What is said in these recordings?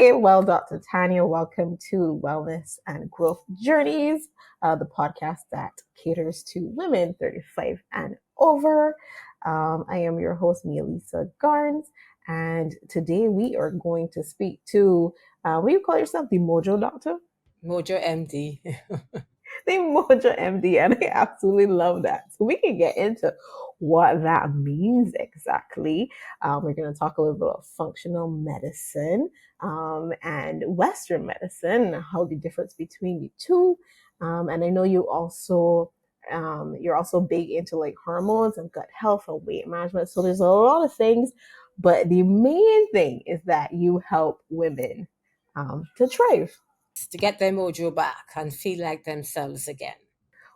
Okay, well, Dr. Tanya, welcome to Wellness and Growth Journeys, the podcast that caters to women 35 and over. I am your host, Mia Lisa Garnes, and today we are going to speak to, what do you call yourself, the Mojo Doctor? Mojo MD. The Mojo MD, and I absolutely love that. So we can get into what that means exactly. We're going to talk a little bit about functional medicine and Western medicine, how the difference between the two. And I know you're also big into like hormones and gut health and weight management. So there's a lot of things, but the main thing is that you help women to thrive. To get their mojo back and feel like themselves again.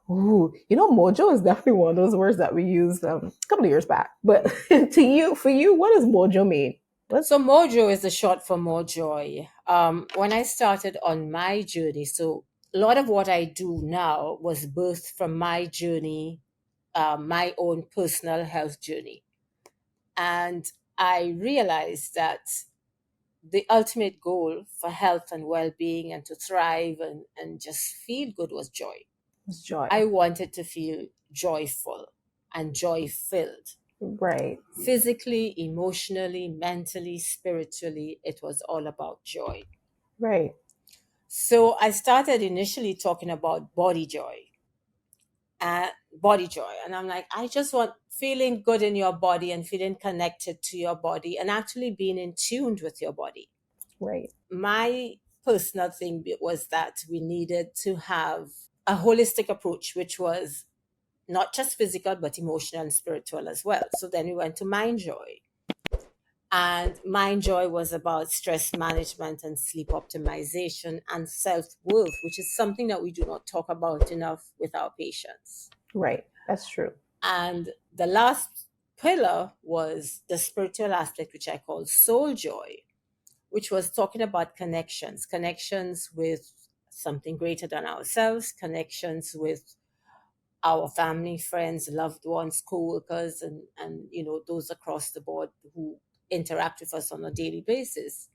Ooh, mojo is definitely one of those words that we used a couple of years back. But for you, what does mojo mean? So mojo is the short for more joy. When I started on my journey, so a lot of what I do now was birthed from my journey, my own personal health journey. And I realized that the ultimate goal for health and well-being and to thrive and just feel good was joy. It's joy. I wanted to feel joyful and joy filled. Right. Physically, emotionally, mentally, spiritually, it was all about joy. Right. So I started initially talking about body joy. Body joy. And I'm like, I just want feeling good in your body and feeling connected to your body and actually being in tune with your body. Right. My personal thing was that we needed to have a holistic approach, which was not just physical, but emotional and spiritual as well. So then we went to Mind Joy. And Mind Joy was about stress management and sleep optimization and self worth, which is something that we do not talk about enough with our patients. Right. That's true. And the last pillar was the spiritual aspect, which I call Soul Joy, which was talking about connections with something greater than ourselves, connections with our family, friends, loved ones, co-workers, and those across the board who interact with us on a daily basis.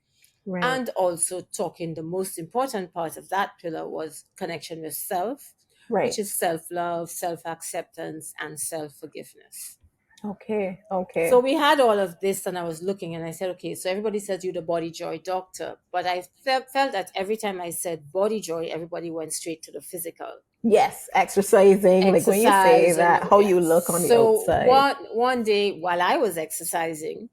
Right. And also talking, the most important part of that pillar was connection with self, Right. which is self-love, self-acceptance, and self-forgiveness. Okay. Okay. So we had all of this, and I was looking, and I said, okay, so everybody says you're the body joy doctor, but I felt that every time I said body joy, everybody went straight to the physical. Yes, exercising, like when you say Exercise that, and how you look on the so outside. one day while I was exercising,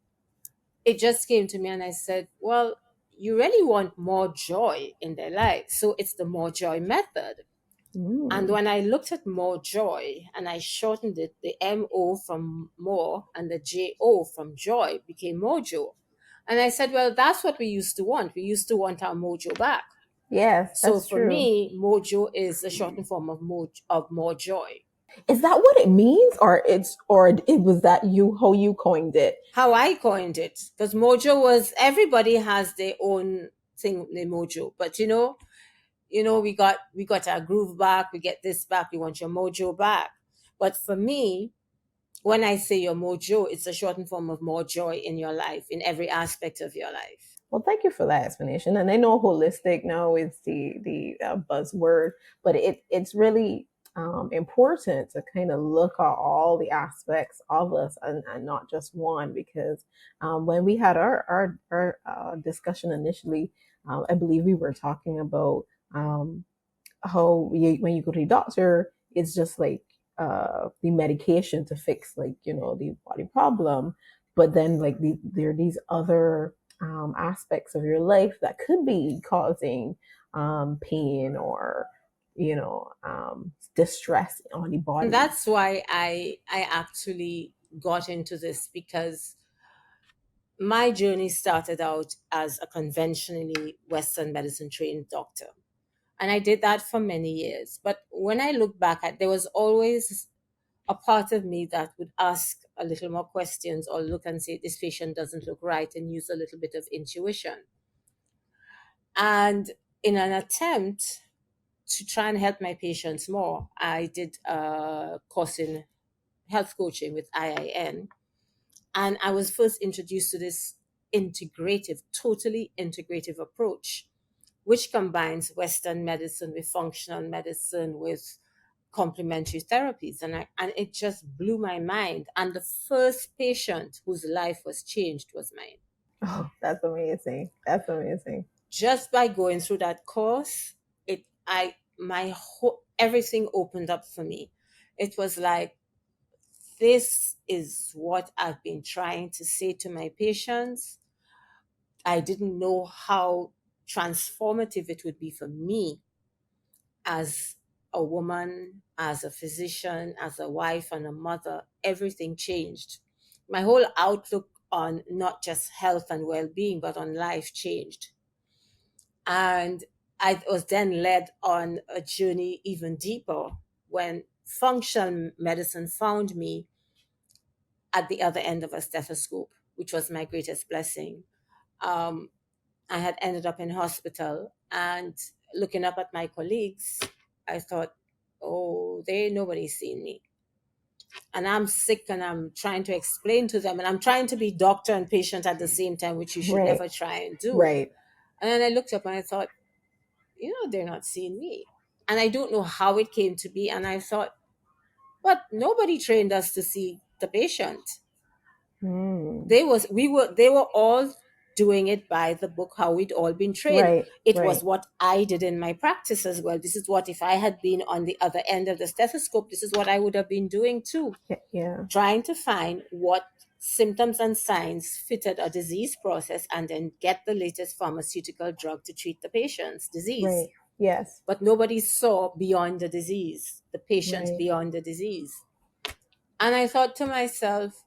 it just came to me, and I said, well, you really want more joy in their life, so it's the more joy method. And Mm. when I looked at more joy and I shortened it, the MO from more and the JO from joy became mojo. And I said, well, that's what we used to want. We used to want our mojo back. Yes, So that's for true. me, mojo is the shortened form of more joy. Is that what it means, or it was that you how you coined it? How I coined it, because mojo was, everybody has their own thing, the mojo. But we got our groove back, we get this back, we want your mojo back. But for me, when I say your mojo, it's a shortened form of more joy in your life, in every aspect of your life. Well, thank you for that explanation. And I know holistic now is the buzzword, but it's really important to kind of look at all the aspects of us and not just one. Because when we had our discussion initially, I believe we were talking about how when you go to the doctor, it's just like the medication to fix like the body problem, but then like there are these other aspects of your life that could be causing pain or distress on the And body. that's why I actually got into this, because my journey started out as a conventionally Western medicine trained doctor. And I did that for many years. But when I look back at, there was always a part of me that would ask a little more questions or look and say, this patient doesn't look right, and use a little bit of intuition. And in an attempt to try and help my patients more, I did a course in health coaching with IIN. And I was first introduced to this integrative, totally integrative approach, which combines Western medicine with functional medicine with complementary therapies. And it just blew my mind. And the first patient whose life was changed was mine. Oh, that's amazing. That's amazing. Just by going through that course, my whole everything opened up for me. It was like, this is what I've been trying to say to my patients. I didn't know how transformative it would be for me as a woman, as a physician, as a wife and a mother. Everything changed. My whole outlook on not just health and well being, but on life changed. And I was then led on a journey even deeper when functional medicine found me at the other end of a stethoscope, which was my greatest blessing. Um, I had ended up in hospital, and looking up at my colleagues, I thought, oh, nobody's seen me. And I'm sick, and I'm trying to explain to them, and I'm trying to be doctor and patient at the same time, which you should Right. never try and do. Right. And then I looked up and I thought, they're not seeing me. And I don't know how it came to be. And I thought, but nobody trained us to see the patient. Mm. They were all doing it by the book, how we'd all been trained. Right. It was Right. what I did in my practice as well. This is what, if I had been on the other end of the stethoscope, this is what I would have been doing too, Yeah. Yeah. trying to find what symptoms and signs fitted a disease process, and then get the latest pharmaceutical drug to treat the patient's disease. Right. Yes. But nobody saw beyond the disease, the patient Right. beyond the disease. And I thought to myself,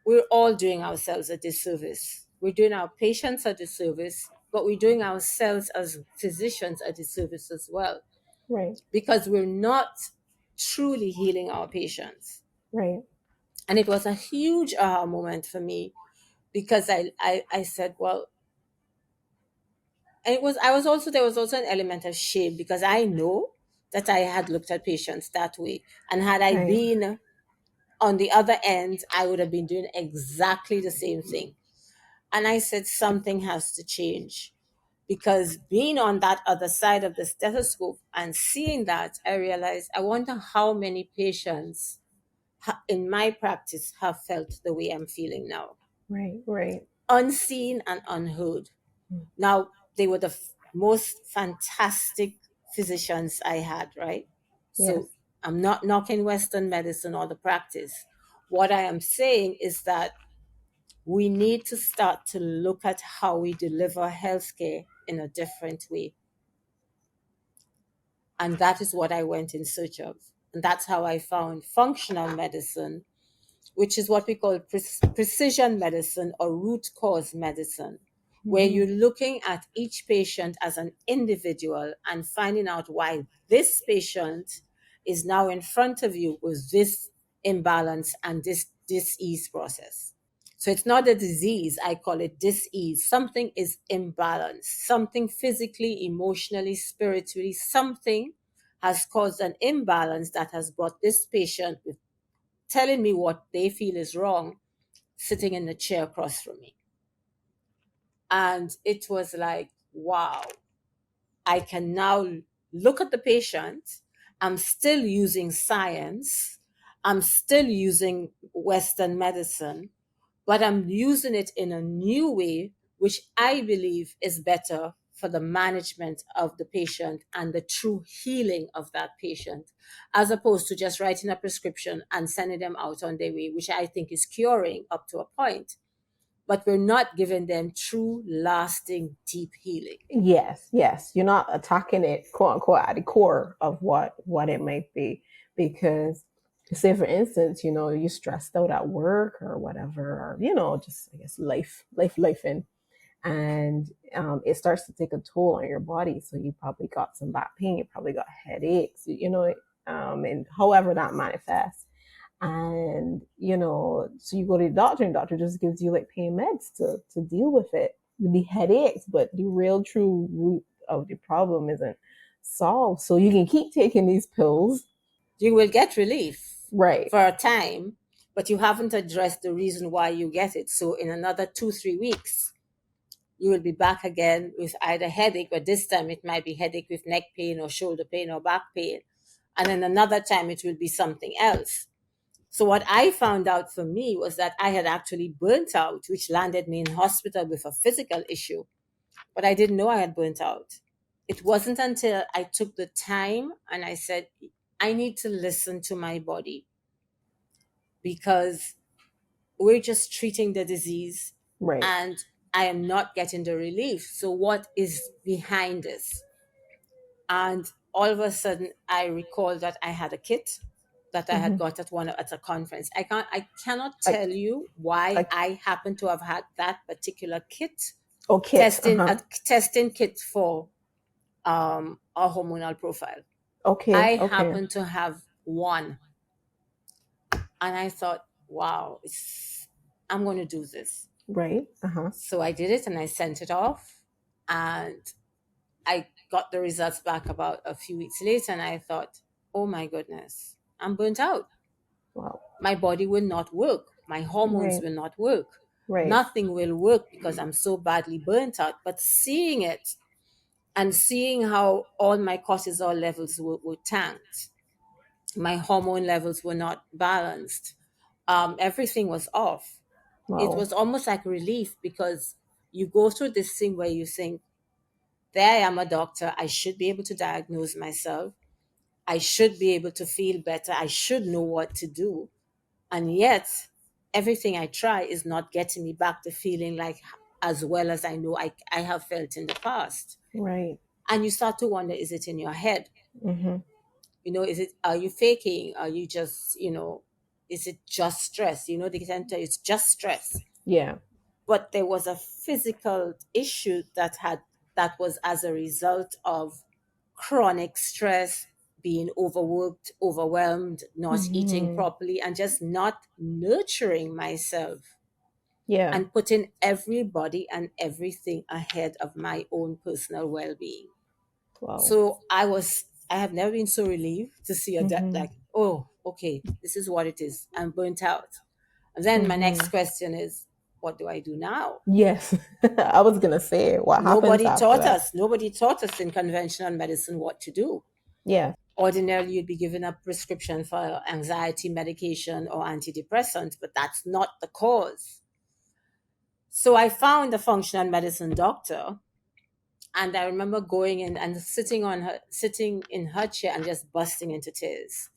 we're all doing ourselves a disservice. We're doing our patients a disservice, but we're doing ourselves as physicians a disservice as well, Right. because we're not truly healing our patients. Right. And it was a huge aha moment for me, because I said, well, and I was also, there was also an element of shame, because I know that I had looked at patients that way. And had I Right. been on the other end, I would have been doing exactly the same thing. And I said, something has to change. Because being on that other side of the stethoscope and seeing that, I realized, I wonder how many patients in my practice have felt the way I'm feeling now, Right. Right. unseen and unheard. Now, they were the most fantastic physicians I had, right? Yes. So I'm not knocking Western medicine or the practice. What I am saying is that we need to start to look at how we deliver healthcare in a different way. And that is what I went in search of. And that's how I found functional medicine, which is what we call precision medicine or root cause medicine, where Mm-hmm. you're looking at each patient as an individual and finding out why this patient is now in front of you with this imbalance and this disease process. So it's not a disease, I call it disease. Something is imbalanced, something physically, emotionally, spiritually, something has caused an imbalance that has brought this patient with telling me what they feel is wrong, sitting in the chair across from me. And it was like, wow, I can now look at the patient. I'm still using science. I'm still using Western medicine, but I'm using it in a new way, which I believe is better for the management of the patient and the true healing of that patient, as opposed to just writing a prescription and sending them out on their way, which I think is curing up to a point. But we're not giving them true, lasting, deep healing. Yes. Yes. You're not attacking it, quote unquote, at the core of what it might be, because say for instance, you're stressed out at work or whatever, or just I guess life in, and it starts to take a toll on your body. So you probably got some back pain, you probably got headaches, and however that manifests. And so you go to the doctor, and the doctor just gives you like pain meds to deal with it, with the headaches, but the real true root of the problem isn't solved. So you can keep taking these pills. You will get relief Right. for a time, but you haven't addressed the reason why you get it. So in another 2, 3 weeks, You will be back again with either headache, but this time it might be headache with neck pain or shoulder pain or back pain. And then another time it will be something else. So what I found out for me was that I had actually burnt out, which landed me in hospital with a physical issue. But I didn't know I had burnt out. It wasn't until I took the time and I said, I need to listen to my body, because we're just treating the disease Right. and I am not getting the relief. So what is behind this? And all of a sudden I recalled that I had a kit that I had Hmm. got at a conference. I cannot Like tell you why like I happen to have had that particular kit, oh, kits. a testing kit for a hormonal profile. Okay. I Okay. happen to have one, and I thought, wow, I'm going to do this. Right. Uh-huh. So I did it and I sent it off, and I got the results back about a few weeks later, and I thought, oh my goodness, I'm burnt out. Wow. My body will not work. My hormones Right. will not work. Right. Nothing will work because I'm so badly burnt out. But seeing it and seeing how all my cortisol levels were tanked, my hormone levels were not balanced, everything was off. It Wow. was almost like relief, because you go through this thing where you think, there I am, a doctor. I should be able to diagnose myself. I should be able to feel better. I should know what to do. And yet, everything I try is not getting me back to feeling like as well as I know I have felt in the past. Right. And you start to wonder, is it in your head? Hmm. Is it, are you faking? Are you just, is it just stress? They can tell you it's just stress. Yeah. But there was a physical issue that was as a result of chronic stress, being overworked, overwhelmed, not eating Hmm. properly, and just not nurturing myself, Yeah. and putting everybody and everything ahead of my own personal well-being. Wow. So I have never been so relieved to see a Hmm. like, oh, okay, this is what it is. I'm burnt out. And then my next Hmm. question is, what do I do now? Yes. I was gonna say what happens after that. Nobody taught us in conventional medicine what to do. Yeah. Ordinarily, you'd be given a prescription for anxiety medication or antidepressants, but that's not the cause. So I found a functional medicine doctor, and I remember going in and sitting in her chair and just busting into tears.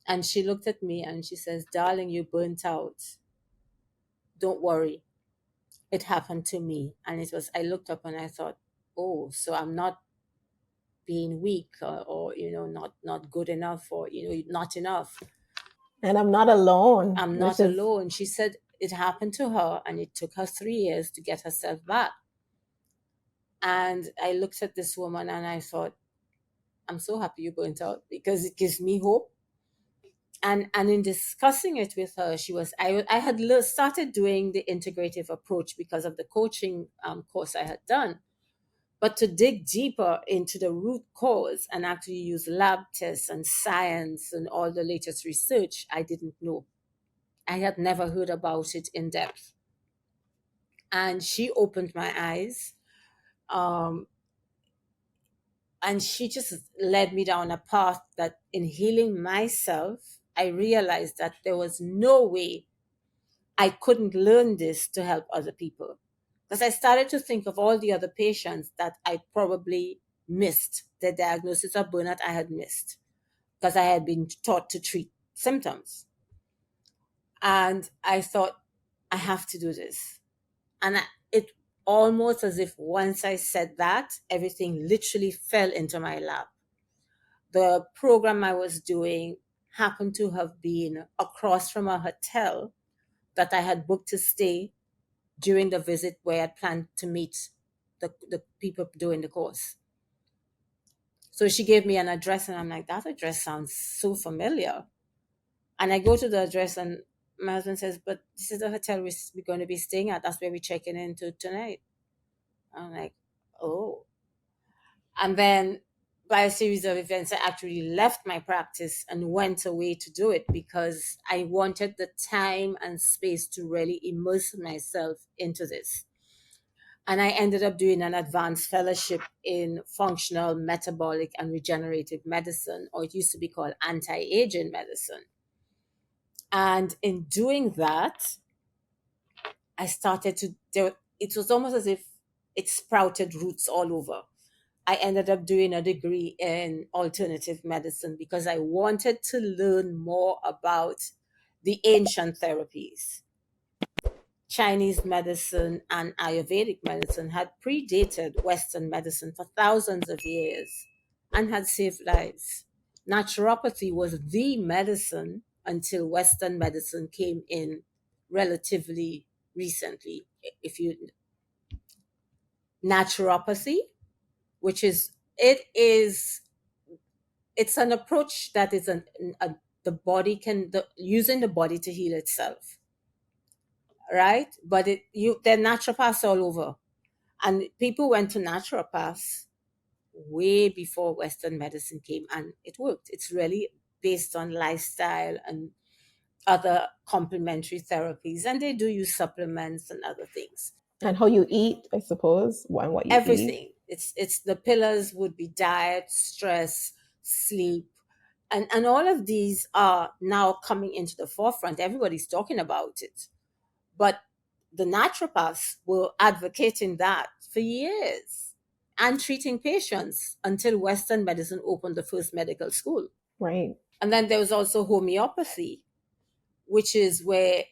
And she looked at me and she says, "Darling, you burnt out. Don't worry. It happened to me." And I looked up and I thought, oh, so I'm not being weak, or not good enough, or not enough. And I'm not alone, I'm which not is alone. She said it happened to her and it took her 3 years to get herself back. And I looked at this woman and I thought, I'm so happy you burnt out, because it gives me hope. And in discussing it with her, I had started doing the integrative approach because of the coaching course I had done. But to dig deeper into the root cause and actually use lab tests and science and all the latest research, I didn't know. I had never heard about it in depth. And she opened my eyes. Um, and she just led me down a path that, in healing myself, I realized that there was no way I couldn't learn this to help other people. Because I started to think of all the other patients that I probably missed, the diagnosis of burnout I had missed, because I had been taught to treat symptoms. And I thought, I have to do this. It almost as if once I said that, everything literally fell into my lap. The program I was doing happened to have been across from a hotel that I had booked to stay during the visit where I planned to meet the people doing the course. So she gave me an address, and I'm like, that address sounds so familiar. And I go to the address, and my husband says, but this is the hotel we're going to be staying at. That's where we're checking into tonight. I'm like, oh. And then by a series of events, I actually left my practice and went away to do it, because I wanted the time and space to really immerse myself into this. And I ended up doing an advanced fellowship in functional, metabolic, and regenerative medicine, or it used to be called anti aging medicine. And in doing that, I started to, it was almost as if it sprouted roots all over. I ended up doing a degree in alternative medicine because I wanted to learn more about the ancient therapies. Chinese medicine and Ayurvedic medicine had predated Western medicine for thousands of years and had saved lives. Naturopathy was the medicine until Western medicine came in relatively recently. If you naturopathy, which is it is it's an approach that is the body can using the body to heal itself, right? But there are naturopaths all over, and people went to naturopaths way before Western medicine came, and it worked. It's really based on lifestyle and other complementary therapies, and they do use supplements and other things. And how you eat, I suppose, and what you eat. Everything. It's the pillars would be diet, stress, sleep, and all of these are now coming into the forefront. Everybody's talking about it, but the naturopaths were advocating that for years and treating patients until Western medicine opened the first medical school. Right. And then there was also homeopathy, which is where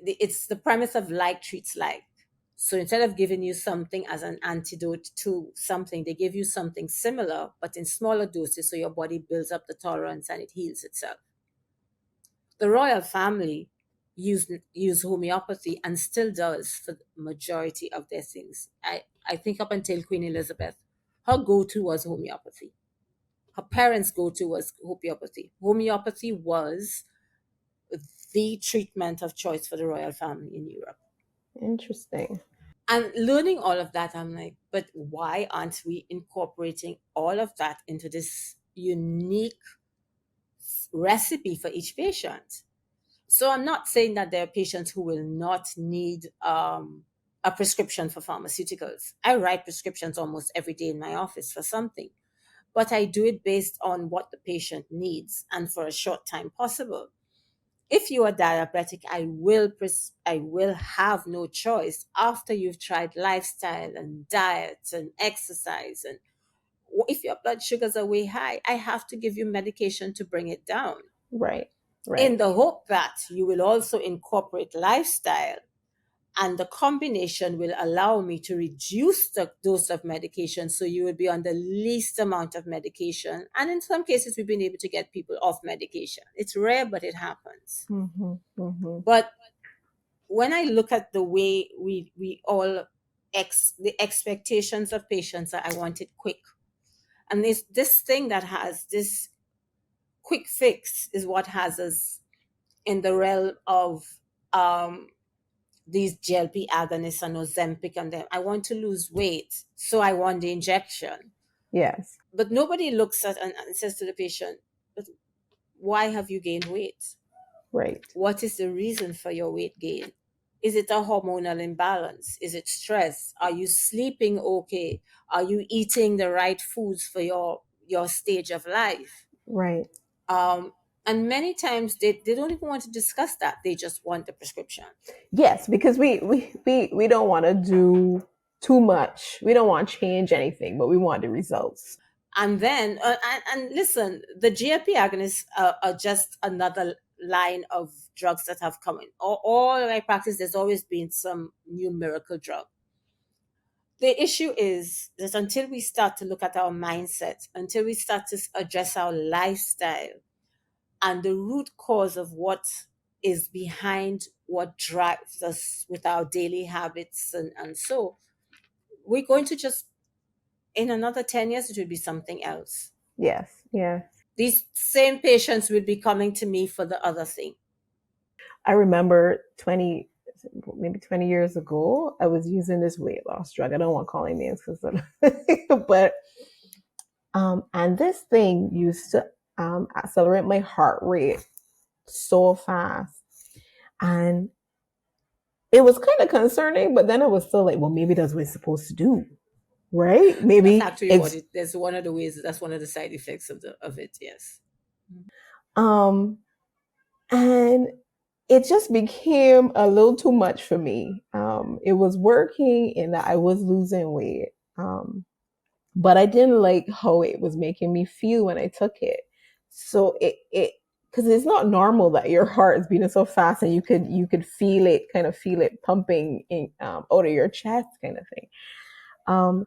it's the premise of like treats like. So instead of giving you something as an antidote to something, they give you something similar, but in smaller doses so your body builds up the tolerance and it heals itself. The royal family used homeopathy and still does for the majority of their things. I think up until Queen Elizabeth, her go-to was homeopathy. Her parents' go-to was homeopathy. Homeopathy was the treatment of choice for the royal family in Europe. Interesting. And learning all of that, I'm like, but why aren't we incorporating all of that into this unique recipe for each patient? So I'm not saying that there are patients who will not need a prescription for pharmaceuticals. I write prescriptions almost every day in my office for something, but I do it based on what the patient needs and for a short time possible. If you are diabetic, I will have no choice after you've tried lifestyle and diet and exercise, and if your blood sugars are way high, I have to give you medication to bring it down, Right. in Right. the hope that you will also incorporate lifestyle, and the combination will allow me to reduce the dose of medication so you will be on the least amount of medication. And in some cases we've been able to get people off medication. It's rare, but it happens. Mm-hmm. Mm-hmm. But when I look at the way we all the expectations of patients are, I want it quick. And this thing that has this quick fix is what has us in the realm of um, these GLP agonists and Ozempic and them. I want to lose weight, so I want the injection. Yes. But nobody looks at and says to the patient, but why have you gained weight? Right. What is the reason for your weight gain? Is it a hormonal imbalance? Is it stress? Are you sleeping okay? Are you eating the right foods for your stage of life? Right. Um, and many times they don't even want to discuss that. They just want the prescription. Yes, because we don't want to do too much. We don't want to change anything, but we want the results. And then, and listen, the GLP agonists are just another line of drugs that have come in. All my practice, there's always been some new miracle drug. The issue is that until we start to look at our mindset, until we start to address our lifestyle and the root cause of what is behind what drives us with our daily habits, and so we're going to just, in another 10 years, it will be something else. Yes. Yeah. These same patients will be coming to me for the other thing. I remember maybe 20 years ago, I was using this weight loss drug. I don't want calling names because, but and this thing used to accelerate my heart rate so fast, and it was kind of concerning, but then I was still like, well, maybe that's what it's supposed to do, right? That's Maybe actually what it's it. That's one of the ways. That's one of the side effects of it. Yes. um and it just became a little too much for me. It was working in that I was losing weight. But I didn't like how it was making me feel when I took it. So it because it's not normal that your heart is beating so fast and you could feel it, kind of feel it pumping in, out of your chest, kind of thing. Um,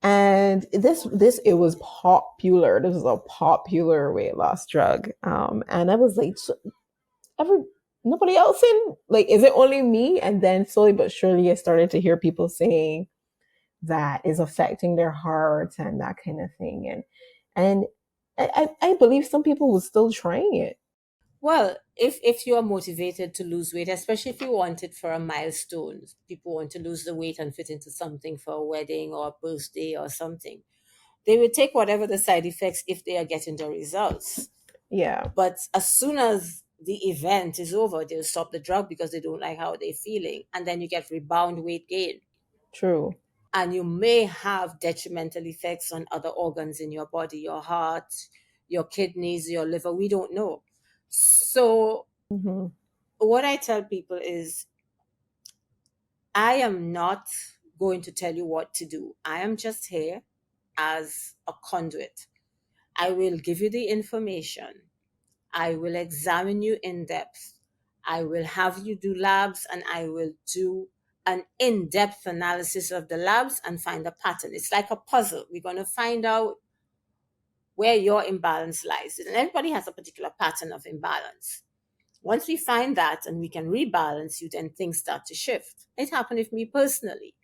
and this it was popular. This was a popular weight loss drug. And I was like, so every nobody else in, like, is it only me? And then slowly but surely, I started to hear people saying that is affecting their hearts and that kind of thing. And I believe some people were still trying it. Well, if you are motivated to lose weight, especially if you want it for a milestone, people want to lose the weight and fit into something for a wedding or a birthday or something. They will take whatever the side effects if they are getting the results. Yeah, But as soon as the event is over, they'll stop the drug because they don't like how they're feeling, and then you get rebound weight gain, true. and you may have detrimental effects on other organs in your body, your heart, your kidneys, your liver. We don't know. So Hmm. what I tell people is, I am not going to tell you what to do. I am just here as a conduit. I will give you the information. I will examine you in depth. I will have you do labs, and I will do an in depth analysis of the labs and find a pattern. It's like a puzzle. We're going to find out where your imbalance lies. And everybody has a particular pattern of imbalance. Once we find that and we can rebalance you, then things start to shift. It happened with me personally.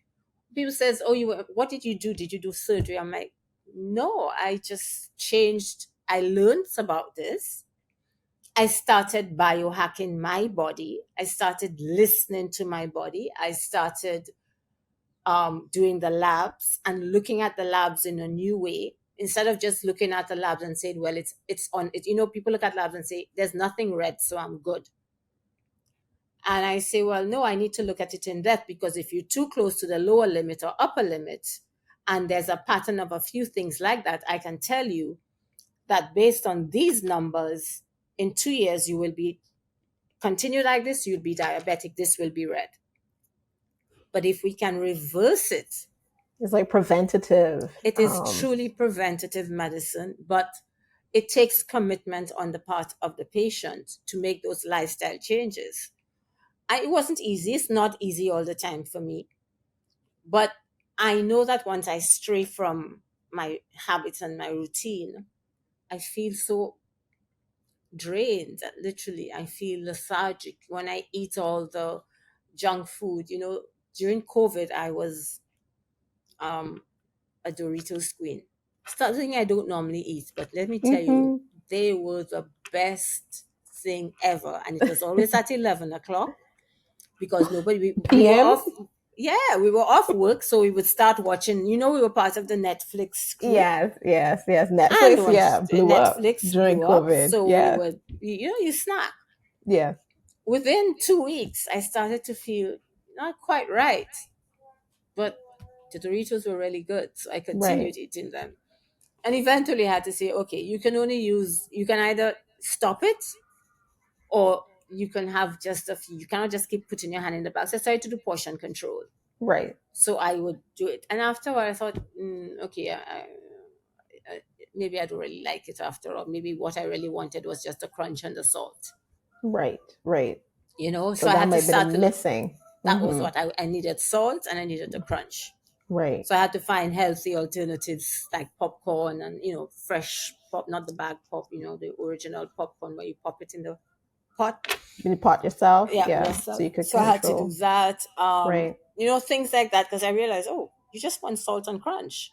People says, "Oh, what did you do? Did you do surgery?" I'm like, "No, I just changed. I learned about this. I started biohacking my body. I started listening to my body. I started doing the labs and looking at the labs in a new way, instead of just looking at the labs and saying, well, it's on it. People look at labs and say, there's nothing red, so I'm good. And I say, well, no, I need to look at it in depth, because if you're too close to the lower limit or upper limit, and there's a pattern of a few things like that, I can tell you that based on these numbers, in 2 years, you will be continue like this, you'll be diabetic, this will be red. But if we can reverse it, It's like preventative. it is truly preventative medicine, but it takes commitment on the part of the patient to make those lifestyle changes. It wasn't easy. It's not easy all the time for me. But I know that once I stray from my habits and my routine, I feel so drained. Literally, I feel lethargic when I eat all the junk food. During COVID, I was um, a Doritos queen. Something I don't normally eat, but let me tell you, Hmm. they were the best thing ever. And it was always at 11 o'clock, because we were PM. off. Yeah, we were off work, so we would start watching. We were part of the Netflix crew, Yes, yes, yes. and Netflix, once yeah, blew up Netflix during blew up, COVID. so we Yeah, would, you snack. yeah, Within 2 weeks, I started to feel not quite right, but the Doritos were really good, so I right, continued eating them, and eventually I had to say, okay, you can either stop it, or you can have just a few. You cannot just keep putting your hand in the bag. So I started to do portion control. right, So I would do it, and afterward I thought, okay, maybe I don't really like it after all. Maybe what I really wanted was just the crunch and the salt. right, right. So So I that had to might be the start to look. missing. That was Hmm. what I needed: salt, and I needed the crunch. Right. So I had to find healthy alternatives like popcorn and fresh pop, not the bag pop, the original popcorn where you pop it in the pot. You pot yourself, Yeah, yeah, so yourself. you could So I had to do control. that. Right. Things like that, because I realized, oh, you just want salt and crunch.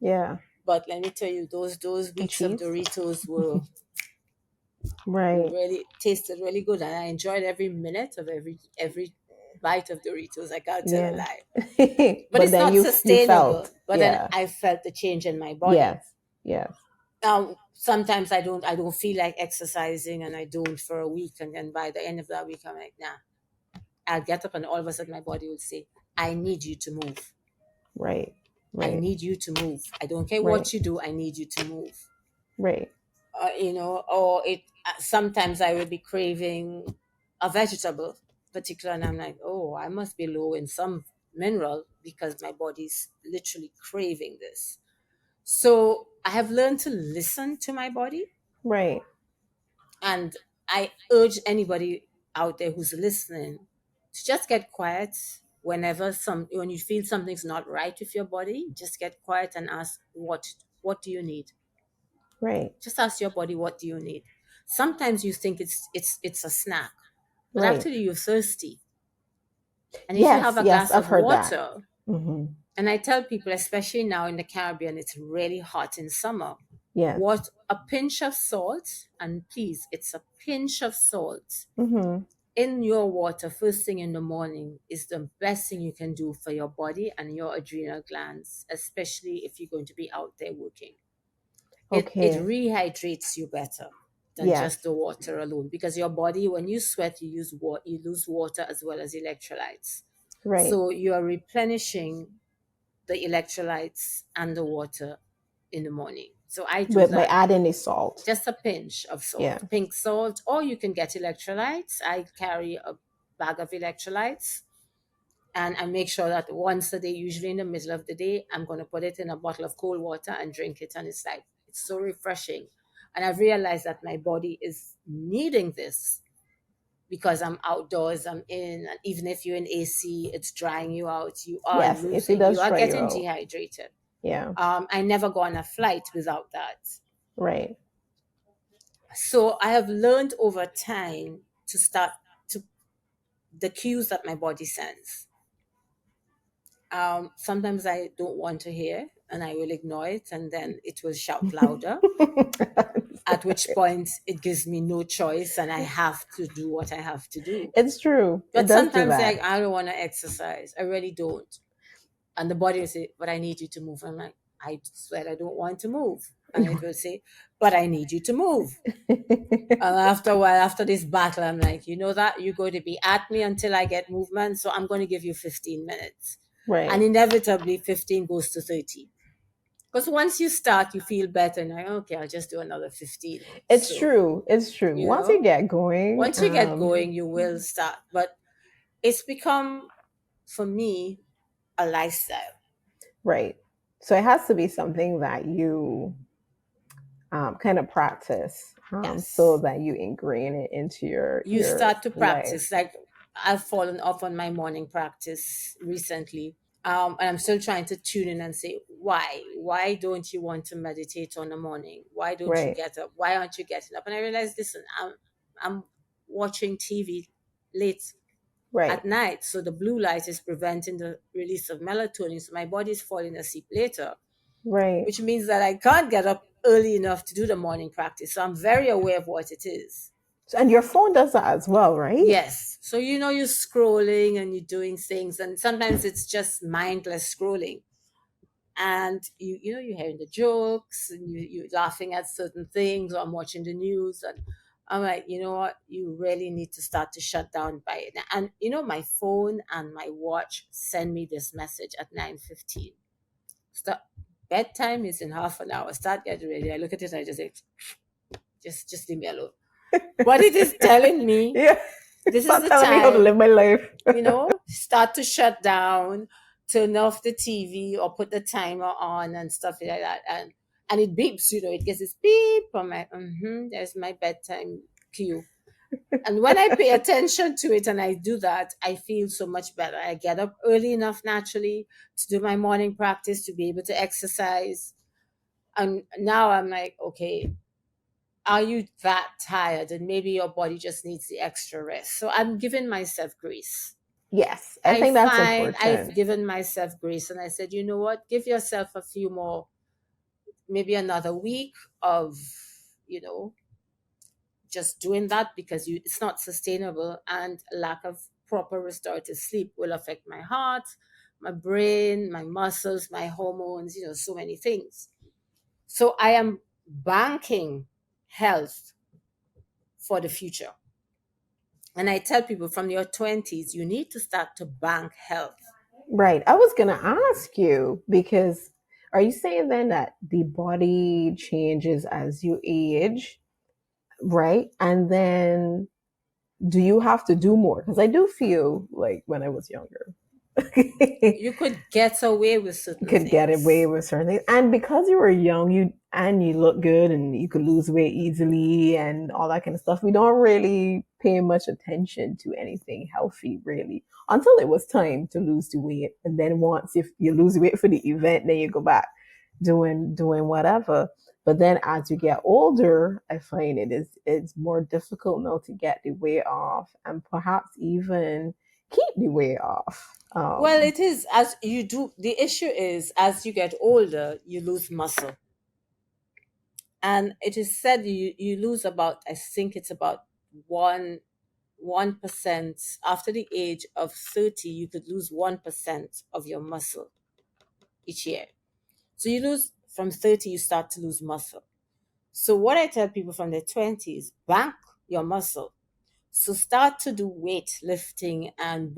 Yeah. But let me tell you, those And weeks of cheese. Doritos were Right. really tasted really good, and I enjoyed every minute of every bite of Doritos. I can't tell a Yeah. lie. But But it's then not you sustainable. felt, But then yeah. I felt the change in my body. Yes. Yes. Now sometimes I don't feel like exercising, and I don't for a week, and then by the end of that week I'm like, nah, I'll get up and all of a sudden my body will say, I need you to move. Right. I Right. need you to move. I don't care Right. what you do, I need you to move. Right. Or it sometimes I will be craving a vegetable particular, and I'm like, oh, I must be low in some mineral because my body's literally craving this. So I have learned to listen to my body, Right. and I urge anybody out there who's listening to just get quiet when you feel something's not right with your body. Just get quiet and ask, what do you need? Right. Just ask your body, what do you need? Sometimes you think it's a snack, but Right. actually you're thirsty. And if you have Yes. a Yes. glass I've of heard that. water, Hmm. and I tell people, especially now in the Caribbean, it's really hot in summer. Yes. What a pinch of salt, and please, it's a pinch of salt Hmm. in your water first thing in the morning is the best thing you can do for your body and your adrenal glands, especially if you're going to be out there working. It Okay. rehydrates you better than just Yes. the water alone, because your body, when you sweat, you lose water as well as electrolytes. Right. So you are replenishing the electrolytes and the water in the morning. So I do By that. adding the salt. Just a pinch of Yeah. salt, pink salt, or you can get electrolytes. I carry a bag of electrolytes, and I make sure that once a day, usually in the middle of the day, I'm going to put it in a bottle of cold water and drink it. And it's so refreshing. And I've realized that my body is needing this because I'm outdoors, I'm in, and even if you're in AC, it's drying you out. Yes. If it You does are try you getting out. dehydrated. Yeah. I never go on a flight without that. Right. So I have learned over time to start to the cues that my body sends. Sometimes I don't want to hear and I will ignore it, and then it will shout louder, at which point it gives me no choice and I have to do what I have to do. It's true. It But does do sometimes, that. like, I don't want to exercise. I really don't. And the body will say, but I need you to move. I'm like, I swear I don't want to move. And it will say, but I need you to move. And after a while, after this battle, I'm like, you know that you're going to be at me until I get movement. So I'm going to give you 15 minutes. And Right. inevitably, 15 goes to 30. Because once you start, you feel better. And like, okay, I'll just do another 15. It's So, true. It's true. you Once you know, get going, once you get going, you will start. But it's become, for me, a lifestyle. right. So it has to be something that you kind of practice, so Yes. that you ingrain it into You your start to life. practice. Like, I've fallen off on my morning practice recently. And I'm still trying to tune in and say, why? Why don't you want to meditate on the morning? Why don't you Right. get up? Why aren't you getting up? And I realized, listen, I'm watching TV late at Right. night. So the blue light is preventing the release of melatonin. So my body's falling asleep later, Right. which means that I can't get up early enough to do the morning practice. So I'm very aware of what it is. And your phone does that as well, right? Yes. So you're scrolling and you're doing things, and sometimes it's just mindless scrolling. And you're hearing the jokes and you're laughing at certain things, or I'm watching the news, and I'm like, you know what? You really need to start to shut down by it. And my phone and my watch send me this message at 9:15. Stop. Bedtime is in half an hour. Start getting ready. I look at it and I just say, just leave me alone. But it is telling me Yeah. this is Stop the telling me how to live time, my life. start to shut down, turn off the TV or put the timer on and stuff like that. And it beeps, it gets this beep. I'm like, there's my bedtime cue. And when I pay attention to it and I do that, I feel so much better. I get up early enough naturally to do my morning practice, to be able to exercise. And now I'm like, okay, are you that tired? And maybe your body just needs the extra rest. So I'm giving myself grace. Yes, I I think that's find I've important. given myself grace, and I said, you know what? Give yourself a few more, maybe another week of, you know, just doing that, because it's not sustainable, and lack of proper restorative sleep will affect my heart, my brain, my muscles, my hormones, so many things. So I am banking health for the future. And I tell people from your 20s, you need to start to bank health. Right. I was going to ask you because are you saying then that the body changes as you age, right? And then do you have to do more? Because I do feel like when I was younger, You could get away with certain could get away things. with certain things. And because you were young, you look good and you could lose weight easily and all that kind of stuff. We don't really pay much attention to anything healthy really until it was time to lose the weight. And then once if you lose weight for the event, then you go back doing whatever. But then as you get older, I find it's more difficult now to get the weight off and perhaps even keep the weight off. Well, it is as you do. The issue is as you get older, you lose muscle. And it is said you lose about, I think it's about 1% after the age of 30. You could lose 1% of your muscle each year. So you lose from 30, you start to lose muscle. So what I tell people from their 20s, bank your muscle. So start to do weight lifting and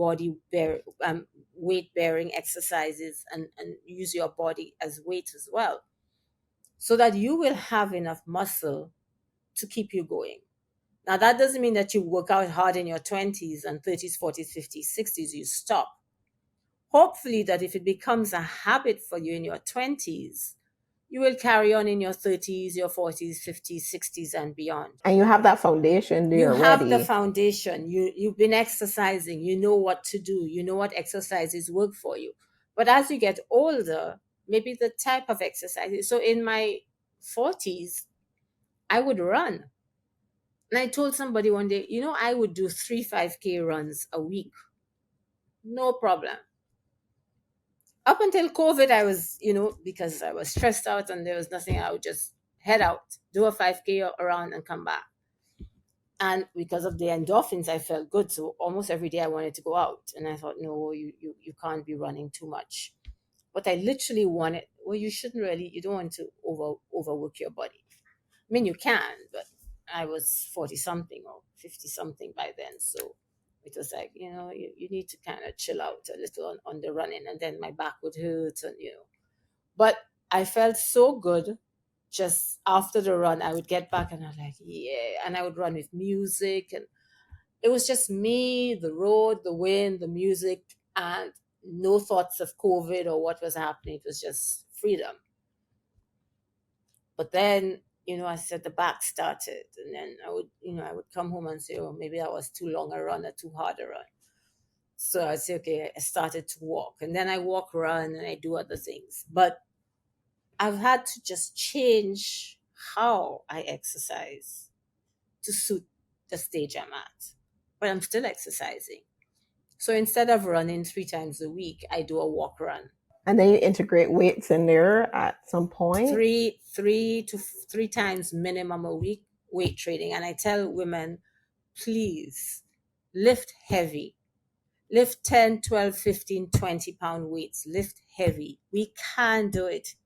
weight bearing exercises, and use your body as weight as well, so that you will have enough muscle to keep you going. Now, that doesn't mean that you work out hard in your 20s and 30s, 40s, 50s, 60s, you stop. Hopefully, that if it becomes a habit for you in your 20s, you will carry on in your 30s, your 40s, 50s, 60s, and beyond. And you have that foundation You there have the already. foundation. You've been exercising. You know what to do. You know what exercises work for you. But as you get older, maybe the type of exercises. So in my 40s, I would run. And I told somebody one day, I would do 3 5K runs a week. No problem. Up until COVID, I was, because I was stressed out and there was nothing, I would just head out, do a 5K around and come back. And because of the endorphins, I felt good. So almost every day I wanted to go out. And I thought, no, you can't be running too much. But I literally wanted, well, you don't want to overwork your body. I mean, you can, but I was 40 something or 50 something by then. So it was like, you need to kind of chill out a little on the running. And then my back would hurt but I felt so good. Just after the run, I would get back and I was like, yeah. And I would run with music. And it was just me, the road, the wind, the music, and no thoughts of COVID or what was happening. It was just freedom. But then, I said the back started. And then I would come home and say, oh, maybe I was too long a run or too hard a run. So I say, okay, I started to walk. And then I walk, run, and I do other things. But I've had to just change how I exercise to suit the stage I'm at. But I'm still exercising. So instead of running 3 times a week, I do a walk run. And then you integrate weights in there at some point. Three times minimum a week weight training. And I tell women, please lift heavy. Lift 10, 12, 15, 20 pound weights. Lift heavy. We can do it.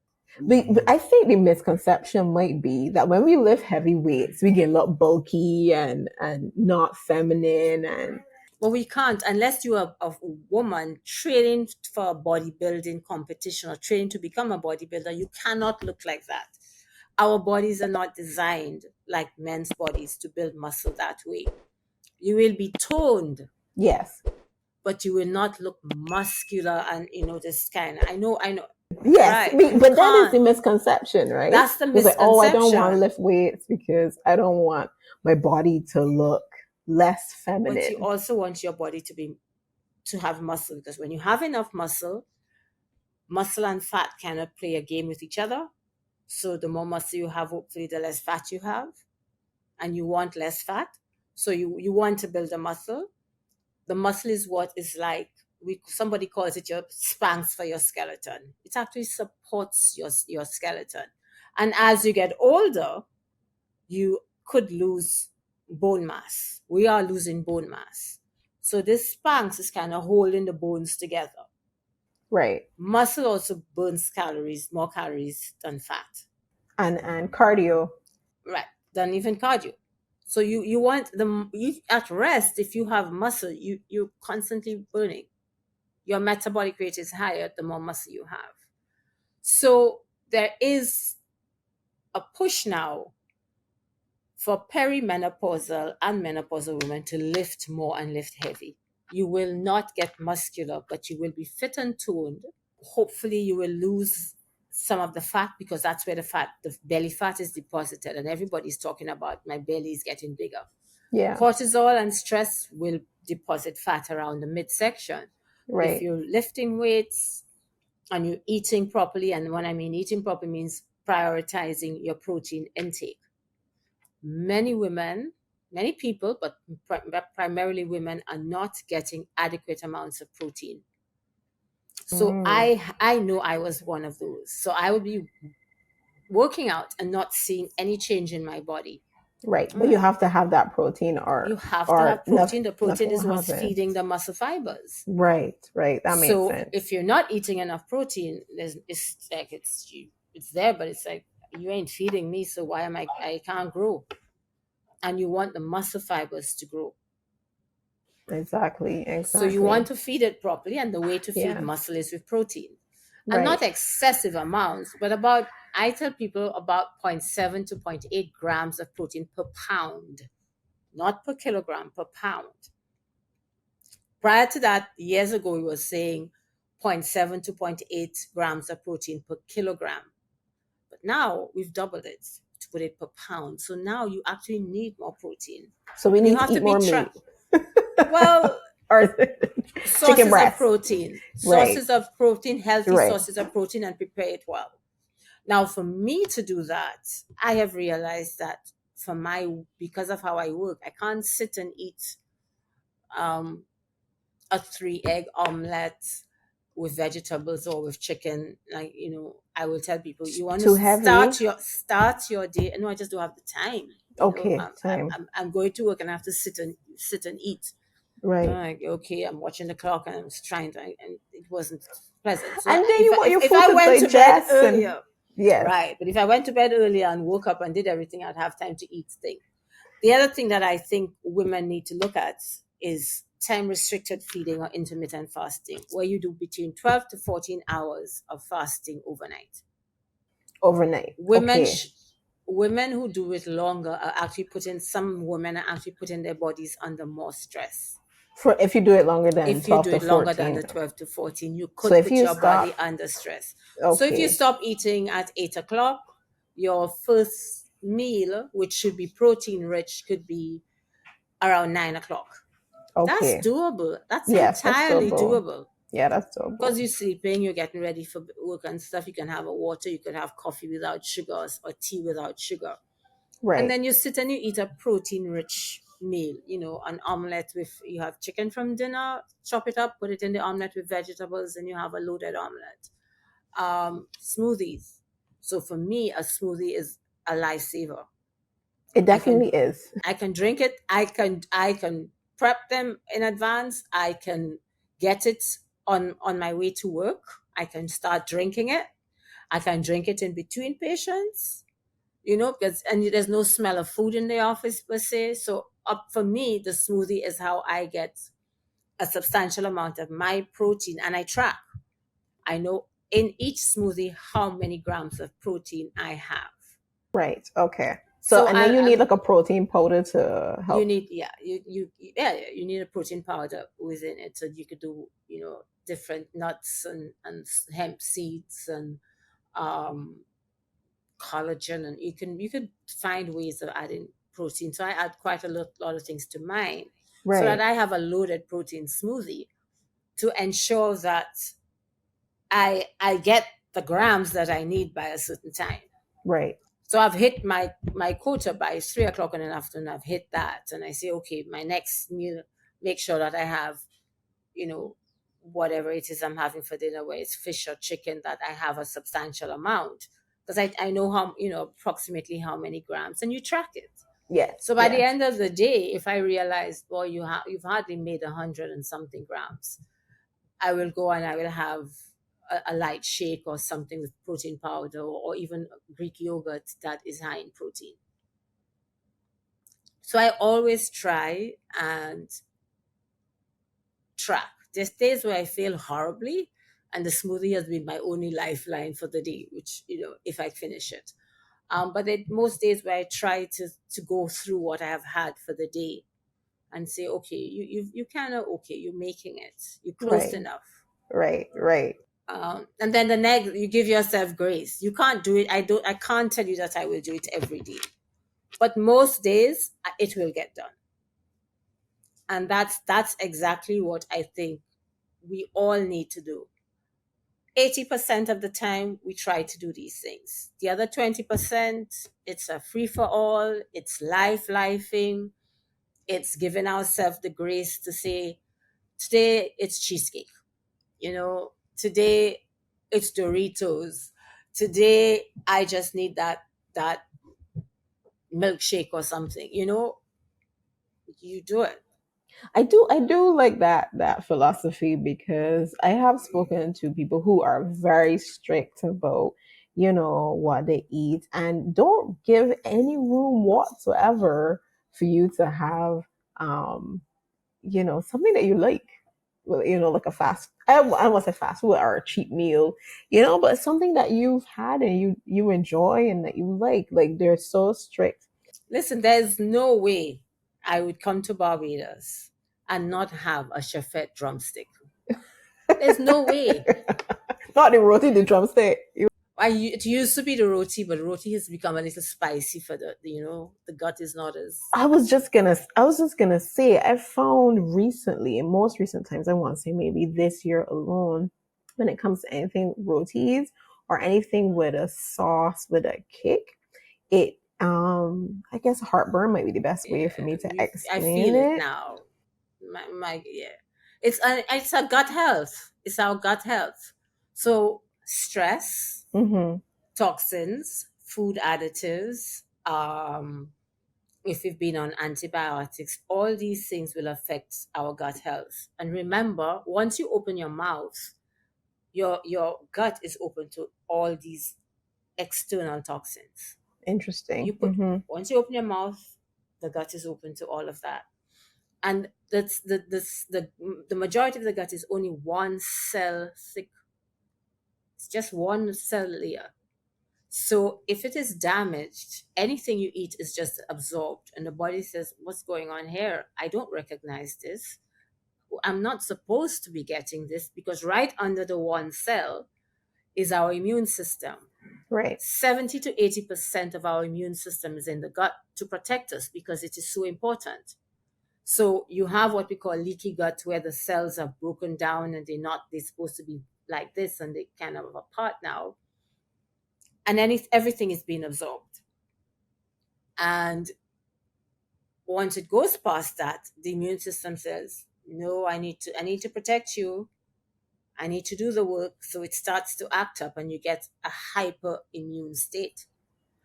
But I think the misconception might be that when we lift heavy weights, we get a lot bulky and not feminine and Well, we can't unless you are a woman training for a bodybuilding competition or training to become a bodybuilder. You cannot look like that. Our bodies are not designed like men's bodies to build muscle that way. You will be toned, yes. but you will not look muscular and this kind. I know. Yes, Right. You but that is can't. the misconception, right? That's the It's like, oh, I don't want to misconception. lift weights because I don't want my body to look less But you feminine. also want your body to have muscle, because when you have enough muscle and fat cannot play a game with each other. So the more muscle you have, hopefully the less fat you have, and you want less fat. So you want to build a muscle. The muscle is what is like, somebody calls it your spanks for your skeleton. It actually supports your skeleton. And as you get older, you could lose bone mass. We are losing bone mass. So this spanks is kind of holding the bones together. Right. Muscle also burns calories, more calories than fat. And cardio. Right. Than even cardio. So you want at rest. If you have muscle, you're constantly burning. Your metabolic rate is higher the more muscle you have. So there is a push now for perimenopausal and menopausal women to lift more and lift heavy. You will not get muscular, but you will be fit and toned. Hopefully, you will lose some of the fat, because that's where the belly fat is deposited, and everybody's talking about my belly is getting bigger. Yeah. Cortisol and stress will deposit fat around the midsection. If Right. you're lifting weights and you're eating properly, and when I mean eating properly means prioritizing your protein intake. Many women, many people, but primarily women, are not getting adequate amounts of protein. So Mm. I know I was one of those. So I would be working out and not seeing any change in my body. Right. I'm But you like, have to have that protein, you or have to have protein. The protein nothing will is what's happen. feeding the muscle fibers. Right. Right. That makes So if sense. you're not eating enough protein, it's like it's there, but it's like you ain't feeding me, so why am I can't grow? And you want the muscle fibers to grow. Exactly. So you want Exactly. to feed it properly, and the way to feed Yeah. muscle is with protein. And not Right. excessive amounts, but about, I tell people, about zero point 0.7 to zero point 0.8 grams of protein per pound, not per kilogram, per pound. Prior to that, years ago, we were saying zero point 0.7 to zero point 0.8 grams of protein per kilogram. But now we've doubled it to put it per pound. So now you actually need more protein. So we And you need to have to eat be more meat. well, Or chicken sources of breast. protein, Right. healthy Right. sources of protein, and prepare it well. Now, for me to do that, I have realized that because of how I work, I can't sit and eat um, a 3 egg omelette with vegetables or with chicken. Like, I will tell people, you want to Too heavy. start your day. No, I just don't have the time. Okay. Time. I'm going to work and I have to sit and eat. I'm Right. like, okay, I'm watching the clock and I was trying to, and it wasn't pleasant. So And then if you I, want if, your if food I to went to bed digest, and earlier, yes. right? But if I went to bed earlier and woke up and did everything, I'd have time to eat things. The other thing that I think women need to look at is time restricted feeding or intermittent fasting, where you do between 12 to 14 hours of fasting overnight. Overnight. Women Okay. sh- women who do it longer are actually some women are actually putting their bodies under more stress. For if you do it longer than If you 12 do to it longer than 14. the 12 to 14, you So could if put you your body stop, under stress. So if you okay. stop eating at 8 o'clock, your first meal, which should be protein rich, could be around 9 o'clock. That's Okay. doable. That's Yes, that's entirely doable. doable. Yeah, that's Because doable. you're sleeping, you're getting ready for work and stuff. You can have a water, you could have coffee without sugars or tea without sugar. And Right. then you sit and you eat a protein rich meal, an omelette with, you have chicken from dinner, chop it up, put it in the omelette with vegetables, and you have a loaded omelette. Smoothies. So for me, a smoothie is a lifesaver. It I can definitely is. I can drink it. I can prep them in advance. I can get it on my way to work. I can start drinking it. I can drink it in between patients, because and there's no smell of food in the office per se. So up for me, the smoothie is how I get a substantial amount of my protein, and I track. I know in each smoothie how many grams of protein I have. Right. Okay. So So and then I, you need I've like a protein powder to you help. need yeah you need a protein powder within it, so you could do different nuts and hemp seeds and um collagen, and you could find ways of adding protein. So I add quite a lot of things to mine, so that Right. I have a loaded protein smoothie to ensure that I get the grams that I need by a certain time. Right. So I've hit my quota by 3 o'clock in the afternoon. I've hit that, and I say, okay, my next meal, make sure that I have, you know, whatever it is I'm having for dinner, where it's fish or chicken, that I have a substantial amount, because I know how, approximately how many grams, and you track it. Yes. So by the Yes. end of the day, if I realize, well, you've hardly made 100 and something grams, I will go and I will have a light shake or something with protein powder, or even Greek yogurt that is high in protein. So I always try and track. There's days where I fail horribly, and the smoothie has been my only lifeline for the day, which, if I finish it. But most days where I try to go through what I have had for the day and say, okay, you kind of, okay, you're making it, you're close Right. enough. Right. Right. And then the next, you give yourself grace. You can't do it. I can't tell you that I will do it every day, but most days it will get done. And that's exactly what I think we all need to do. 80% of the time we try to do these things. The other 20%, it's a free for all, it's lifing, it's giving ourselves the grace to say, today it's cheesecake, today it's Doritos, today I just need that milkshake or something, you do it. I do like that philosophy because I have spoken to people who are very strict about, what they eat and don't give any room whatsoever for you to have something that you like. Well, like a I want to say fast food or a cheap meal, but something that you've had and you enjoy and that you like. Like they're so strict. Listen, there's no way I would come to Barbados and not have a chefette drumstick. There's no way. Not the roti, the drumstick. It used to be the roti, but roti has become a little spicy for the gut is not as. I was just gonna say, I found recently, in most recent times, I want to say maybe this year alone, when it comes to anything rotis or anything with a sauce with a kick, I guess heartburn might be the best way for Yeah, me to I explain feel it it. now. My yeah, it's a gut health. It's our gut health. So stress, Mm-hmm. toxins, food additives, if we've been on antibiotics, all these things will affect our gut health. And remember, once you open your mouth, your gut is open to all these external toxins. Interesting. You put Mm-hmm. Once you open your mouth, the gut is open to all of that. And that's the majority of the gut is only one cell thick. It's just one cell layer. So if it is damaged, anything you eat is just absorbed, and the body says, "What's going on here? I don't recognize this. I'm not supposed to be getting this," because right under the one cell is our immune system. Right. 70 to 80% of our immune system is in the gut to protect us because it is so important. So you have what we call leaky gut, where the cells are broken down and they're supposed to be like this and they kind of apart now. And then everything is being absorbed. And once it goes past that, the immune system says, no, I need to protect you. I need to do the work. So it starts to act up and you get a hyperimmune state.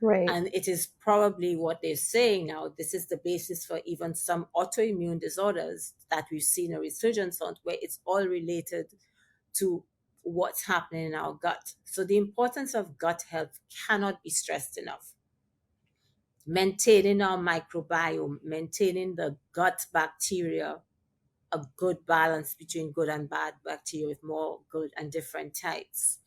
Right. And it is probably what they're saying now. This is the basis for even some autoimmune disorders that we've seen a resurgence on, where it's all related to what's happening in our gut. So the importance of gut health cannot be stressed enough. Maintaining our microbiome, maintaining the gut bacteria, a good balance between good and bad bacteria with more good and different types.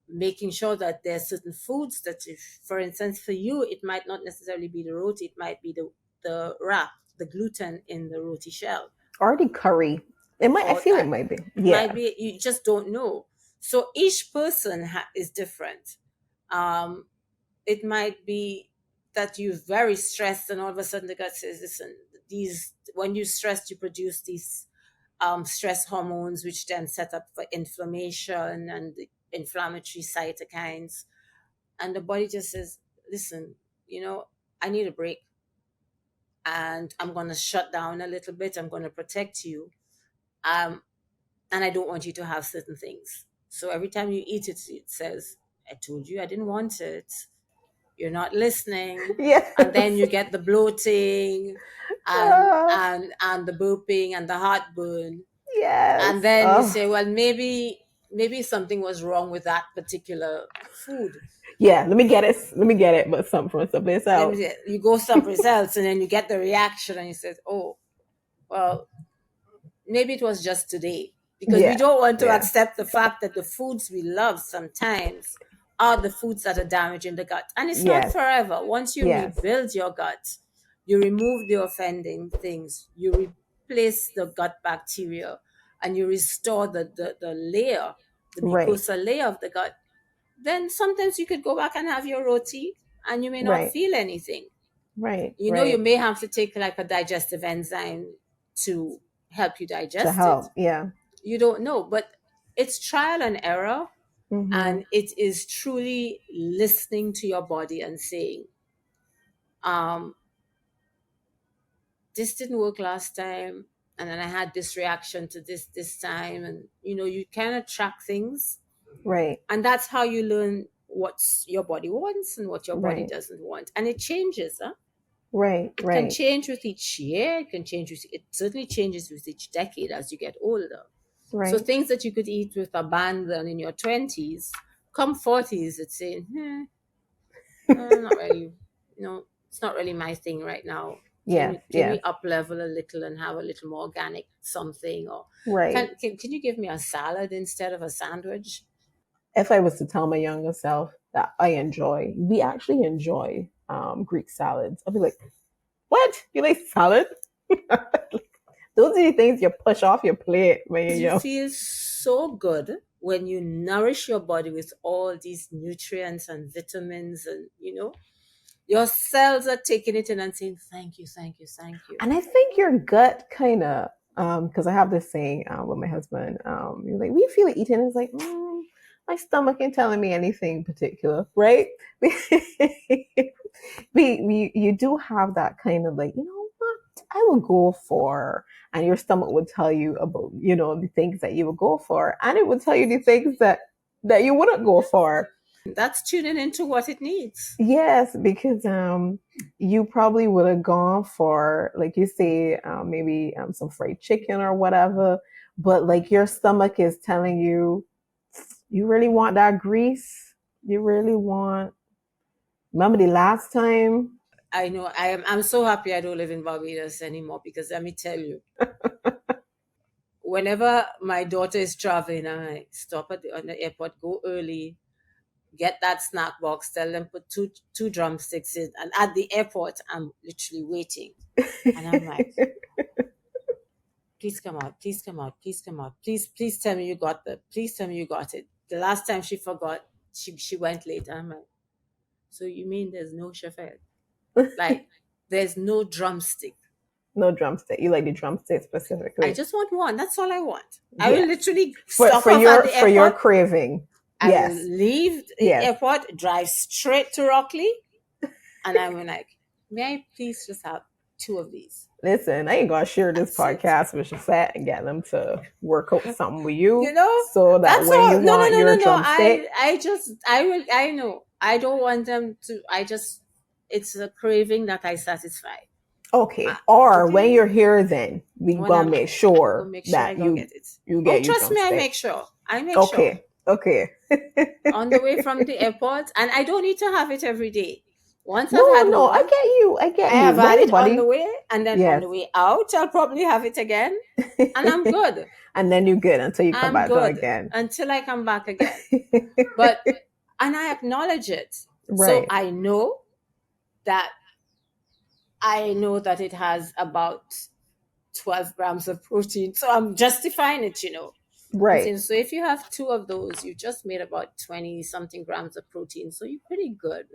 Making sure that there are certain foods that, if, for instance, for you, it might not necessarily be the roti, it might be the wrap, the gluten in the roti shell, Already curry. I or feel it might be. it might Yeah. be you just don't know. So each person is different. Um, it might be that you're very stressed, and all of a sudden the gut says, "Listen, these when you're stressed, you produce these stress hormones, which then set up for inflammation and the inflammatory cytokines." And the body just says, "Listen, I need a break, and I'm going to shut down a little bit. I'm going to protect you, um, and I don't want you to have certain things." So every time you eat it, it says, "I told you I didn't want it. You're not listening." And then Yes. you get the bloating and Uh, and the burping and the heartburn. And yes. then you say, well, maybe something was wrong with that particular food. Yeah, let me get it, but something from someplace Let me else. say, you go someplace else, and then you get the reaction, and you say, "Oh, well, maybe it was just today," because we Yeah, don't want to yeah, accept the fact that the foods we love sometimes are the foods that are damaging the gut. And it's not yes, forever. Once you yes, rebuild your gut, you remove the offending things, you replace the gut bacteria, and you restore the layer, the right, mucosa layer of the gut, then sometimes you could go back and have your roti and you may not right, feel anything. right, You know, you right. may have to take like a digestive enzyme to help you To digest it. help, yeah. You don't know, but it's trial and error, Mm-hmm. and it is truly listening to your body and saying, um, this didn't work last time, and then I had this reaction to this time, and you kind of track things, Right, and that's how you learn what your body wants and what your body right, doesn't want, and it changes, huh? right, It can right, change with each year. It certainly changes with each decade as you get older. So right. things that you could eat with abandon in your 20s, come 40s, it's saying, not really, it's not really my thing right now. Can Yes, you can yes, we up level a little and have a little more organic something, or right. can you give me a salad instead of a sandwich? If I was to tell my younger self that we actually enjoy Greek salads, I'd be like, "What? You like salad? Those are the things you push off your plate when you're You young." feel so good when you nourish your body with all these nutrients and vitamins, and your cells are taking it in and saying, thank you, thank you, thank you. And I think your gut kind of, because I have this saying with my husband, you're like, we feel like eating. It's like, my stomach ain't telling me anything particular, right? You do have that kind of like, you know what, I will go for, and your stomach would tell you about, the things that you would go for, and it would tell you the things that you wouldn't go for. That's tuning into what it needs. Yes, because you probably would have gone for, like you say, maybe some fried chicken or whatever, but like your stomach is telling you, you really want that grease. You really want. Remember the last time? I know I'm so happy I don't live in Barbados anymore, because let me tell you, whenever my daughter is traveling, I stop on the airport, go early, get that snack box, tell them put two drumsticks in, and at the airport I'm literally waiting, and I'm like, please come out, please come out, please come out, please tell me you got please tell me you got it. The last time she forgot, she went late, and I'm like, so you mean there's no chauffeur, like there's no drumstick? No drumstick. You like the drumstick I specifically? just want one, that's all I want. I will Yes. literally For stop for off at your the for your airport. craving. I will Yes. leave the Yes. airport, drive straight to Rockley, and I'm like, may I please just have two of these? Listen, I ain't gonna share this That's it. podcast with Shafat and get them to work out something with you You know, so that that's when you all. No, no, want no, no, your no. drumstick, I know. I don't want them to. It's a craving that I satisfy. okay. Uh, Or when okay. you're here, then we When gonna make I'm gonna sure make sure I that go you get it. you Oh, get your trust me, I drumstick. make sure. I make sure. Okay. Okay. On the way from the airport, and I don't need to have it every day. Once I've No, had no, I one, get you. I I get have you. When had your it on the body, way, and then on yes. the way out, I'll probably have it again, and I'm good. And then you good until you come I'm back down good again. until I come back again. But and I acknowledge it. So Right. that I know that it has about 12 grams of protein. So I'm justifying it. I'm Right. saying, so if you have two of those, you just made about 20 something grams of protein. So you're pretty good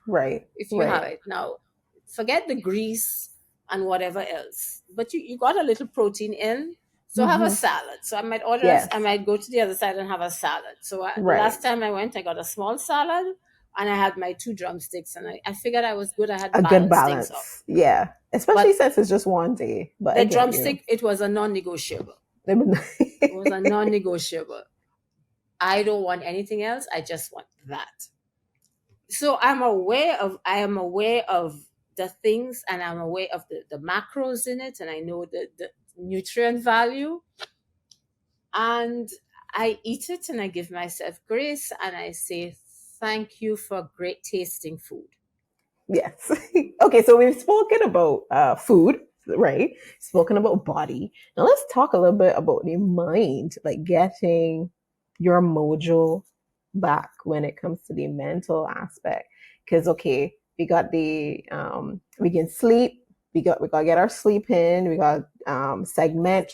Right. if you have Right. it. Now, forget the grease and whatever else. But you got a little protein in. So have a Mm-hmm. salad. So Yes. I might go to the other side and have a salad. So the Right. last time I went, I got a small salad, and I had my two drumsticks, and I figured I was good. I had A good balanced things up. balance. Yeah. Especially But since it's just one day. But I the get you. drumstick, it was a non-negotiable. It was a non-negotiable. I don't want anything else. I just want that. So I am aware of the things, and I'm aware of the macros in it, and I know the nutrient value, and I eat it, and I give myself grace, and I say thank you for great tasting food. Yes. Okay, so we've spoken about food, right? Spoken about body. Now let's talk a little bit about the mind, like getting your mojo back when it comes to the mental aspect. Because okay, we got the we can sleep, we gotta get our sleep in, we got segment.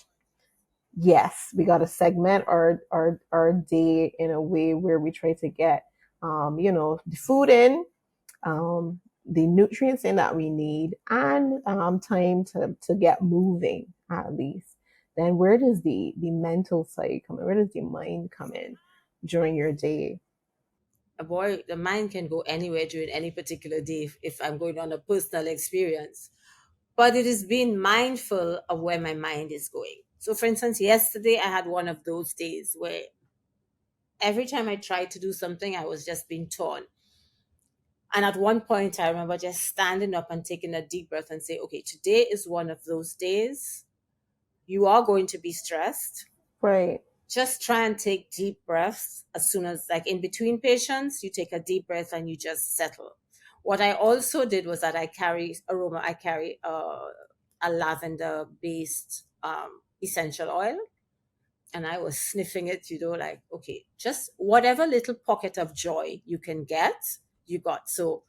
Yes, we gotta segment our day in a way where we try to get the food in, the nutrients in that we need, and time to get moving at least. Then where does the mental side come in? Where does the mind come in during your day? Boy, the mind can go anywhere during any particular day if I'm going on a personal experience. But it is being mindful of where my mind is going. So, for instance, yesterday I had one of those days where every time I tried to do something, I was just being torn. And at one point, I remember just standing up and taking a deep breath and say, okay, today is one of those days. You are going to be stressed. Right. Just try and take deep breaths as soon as, like in between patients, you take a deep breath and you just settle. What I also did was that I carry a lavender based essential oil, and I was sniffing it, like, okay, just whatever little pocket of joy you can get, you got. So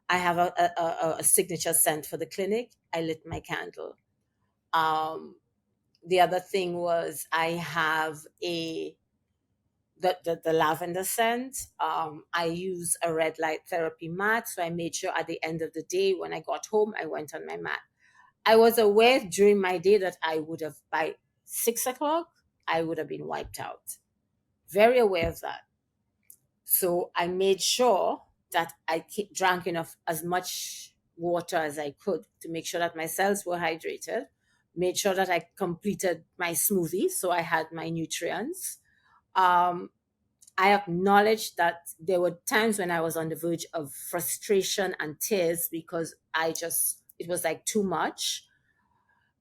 I have a signature scent for the clinic. I lit my candle. The other thing was I have the lavender scent. I use a red light therapy mat. So I made sure at the end of the day when I got home, I went on my mat. I was aware during my day that I would have, by 6 o'clock, I would have been wiped out. Very aware of that. So I made sure that drank enough, as much water as I could to make sure that my cells were hydrated. Made sure that I completed my smoothie, so I had my nutrients. Um, I acknowledged that there were times when I was on the verge of frustration and tears because it was like too much.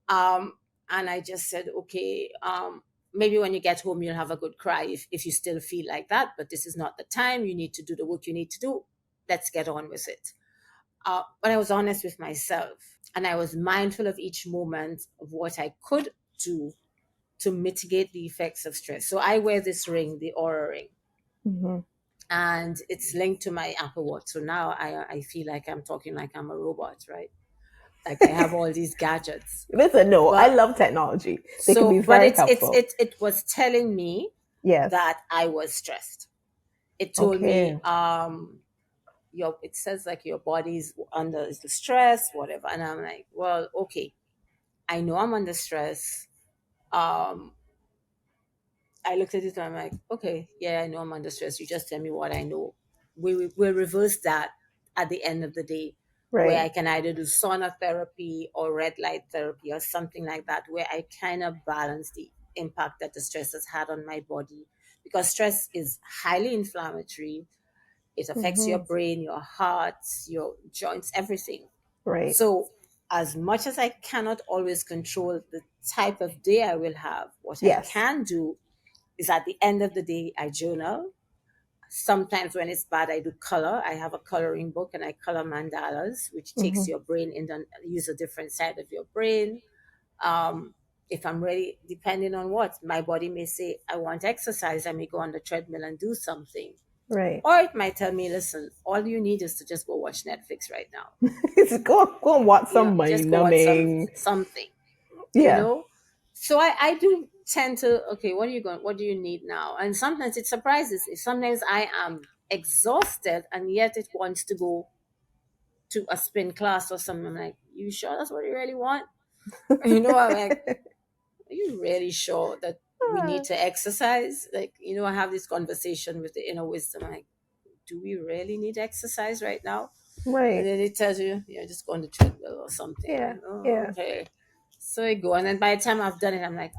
Um, and I just said, okay, maybe when you get home, you'll have a good cry if you still feel like that, but this is not the time. You need to do the work you need to do. Let's get on with it. But I was honest with myself and I was mindful of each moment of what I could do to mitigate the effects of stress. So I wear this ring, the Aura ring, Mm-hmm. and it's linked to my Apple Watch. So now I feel like I'm talking like I'm a robot, right? Like I have all these gadgets. Listen, no, I But love technology. They can so, be but very helpful. it was telling me Yes. that I was stressed. It told me, Okay. it says like your body's under the stress, whatever. And I'm like, well, okay, I know I'm under stress. Um, I looked at it and I'm like, okay, yeah, I know I'm under stress. You just tell me what I know. We'll reverse that at the end of the day, where I Right. can either do sauna therapy or red light therapy or something like that, where I kind of balance the impact that the stress has had on my body. Because stress is highly inflammatory. It affects your Mm-hmm. brain, your heart, your joints, everything. Right. So, as much as I cannot always control the type of day I will have, what I Yes. can do is at the end of the day, I journal. Sometimes when it's bad, I do color. I have a coloring book and I color mandalas, which takes Mm-hmm. your brain in and use a different side of your brain. Um, if I'm ready, depending on what, my body may say, I want exercise. I may go on the treadmill and do something. Right. Or it might tell me, listen, all you need is to just go watch Netflix right now. Go and watch some Just mind go watch numbing. something, you Yeah. know? So I do tend to, okay, what do you need now? And sometimes it surprises. Sometimes I am exhausted and yet it wants to go to a spin class or something. I'm like, you sure that's what you really want? I'm like, are you really sure that we need to exercise? Like, I have this conversation with the inner wisdom. I'm like, do we really need exercise right now? And Right. then it tells you, just go on the treadmill or something. I'm Yeah. like, oh, Yeah. okay. So I go. And then by the time I've done it, I'm like,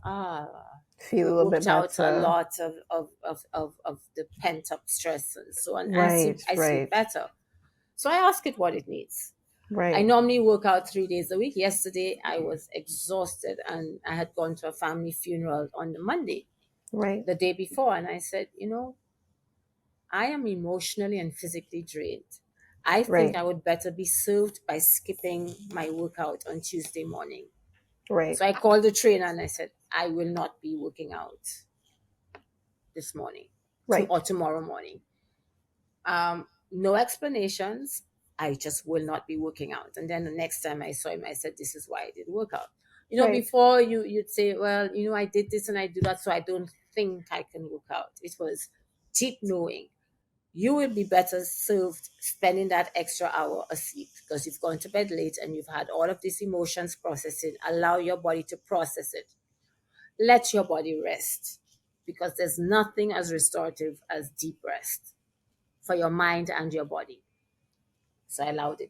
Feel we a little bit worked out a better. lot of the pent up stress and so on. I Right. sleep Right. better. So I ask it what it needs. I Right. normally work out 3 days a week. Yesterday I was exhausted and I had gone to a family funeral on the Monday, Right. the day before, and I said, I am emotionally and physically drained. I think Right. I would better be served by skipping my workout on Tuesday morning. Right. So I called the trainer and I said, I will not be working out this morning Right. or tomorrow morning. No explanations. I just will not be working out. And then the next time I saw him, I said, this is why I didn't work out. Right. Before you'd say, well, I did this and I do that, so I don't think I can work out. It was deep knowing. You will be better served spending that extra hour asleep because you've gone to bed late and you've had all of these emotions processing. Allow your body to process it. Let your body rest because there's nothing as restorative as deep rest for your mind and your body. So I allowed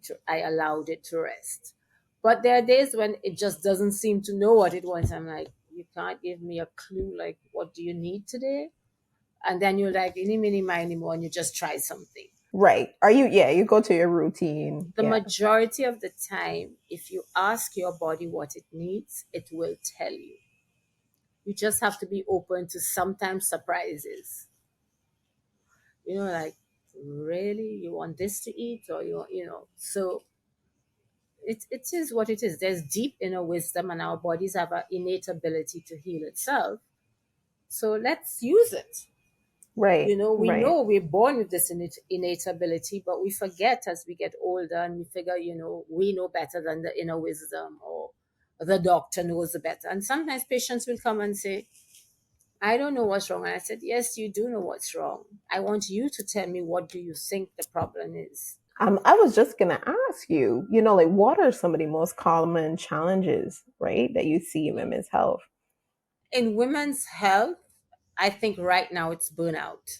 it to rest. But there are days when it just doesn't seem to know what it wants. I'm like, you can't give me a clue, like, what do you need today? And then you're like, any mini miny more, and you just try something. Right. Are you, yeah, you go to your routine. The Yeah. majority of the time, if you ask your body what it needs, it will tell you. You just have to be open to sometimes surprises. Like, really, you want this to eat, or so it is what it is. There's deep inner wisdom, and our bodies have an innate ability to heal itself. So let's use it. Right. We Right. know we're born with this innate ability, but we forget as we get older and we figure, we know better than the inner wisdom, or the doctor knows better. And sometimes patients will come and say, I don't know what's wrong. And I said, yes, you do know what's wrong. I want you to tell me, what do you think the problem is? I was just gonna ask you, like, what are some of the most common challenges, right, that you see in women's health? In women's health, I think right now it's burnout.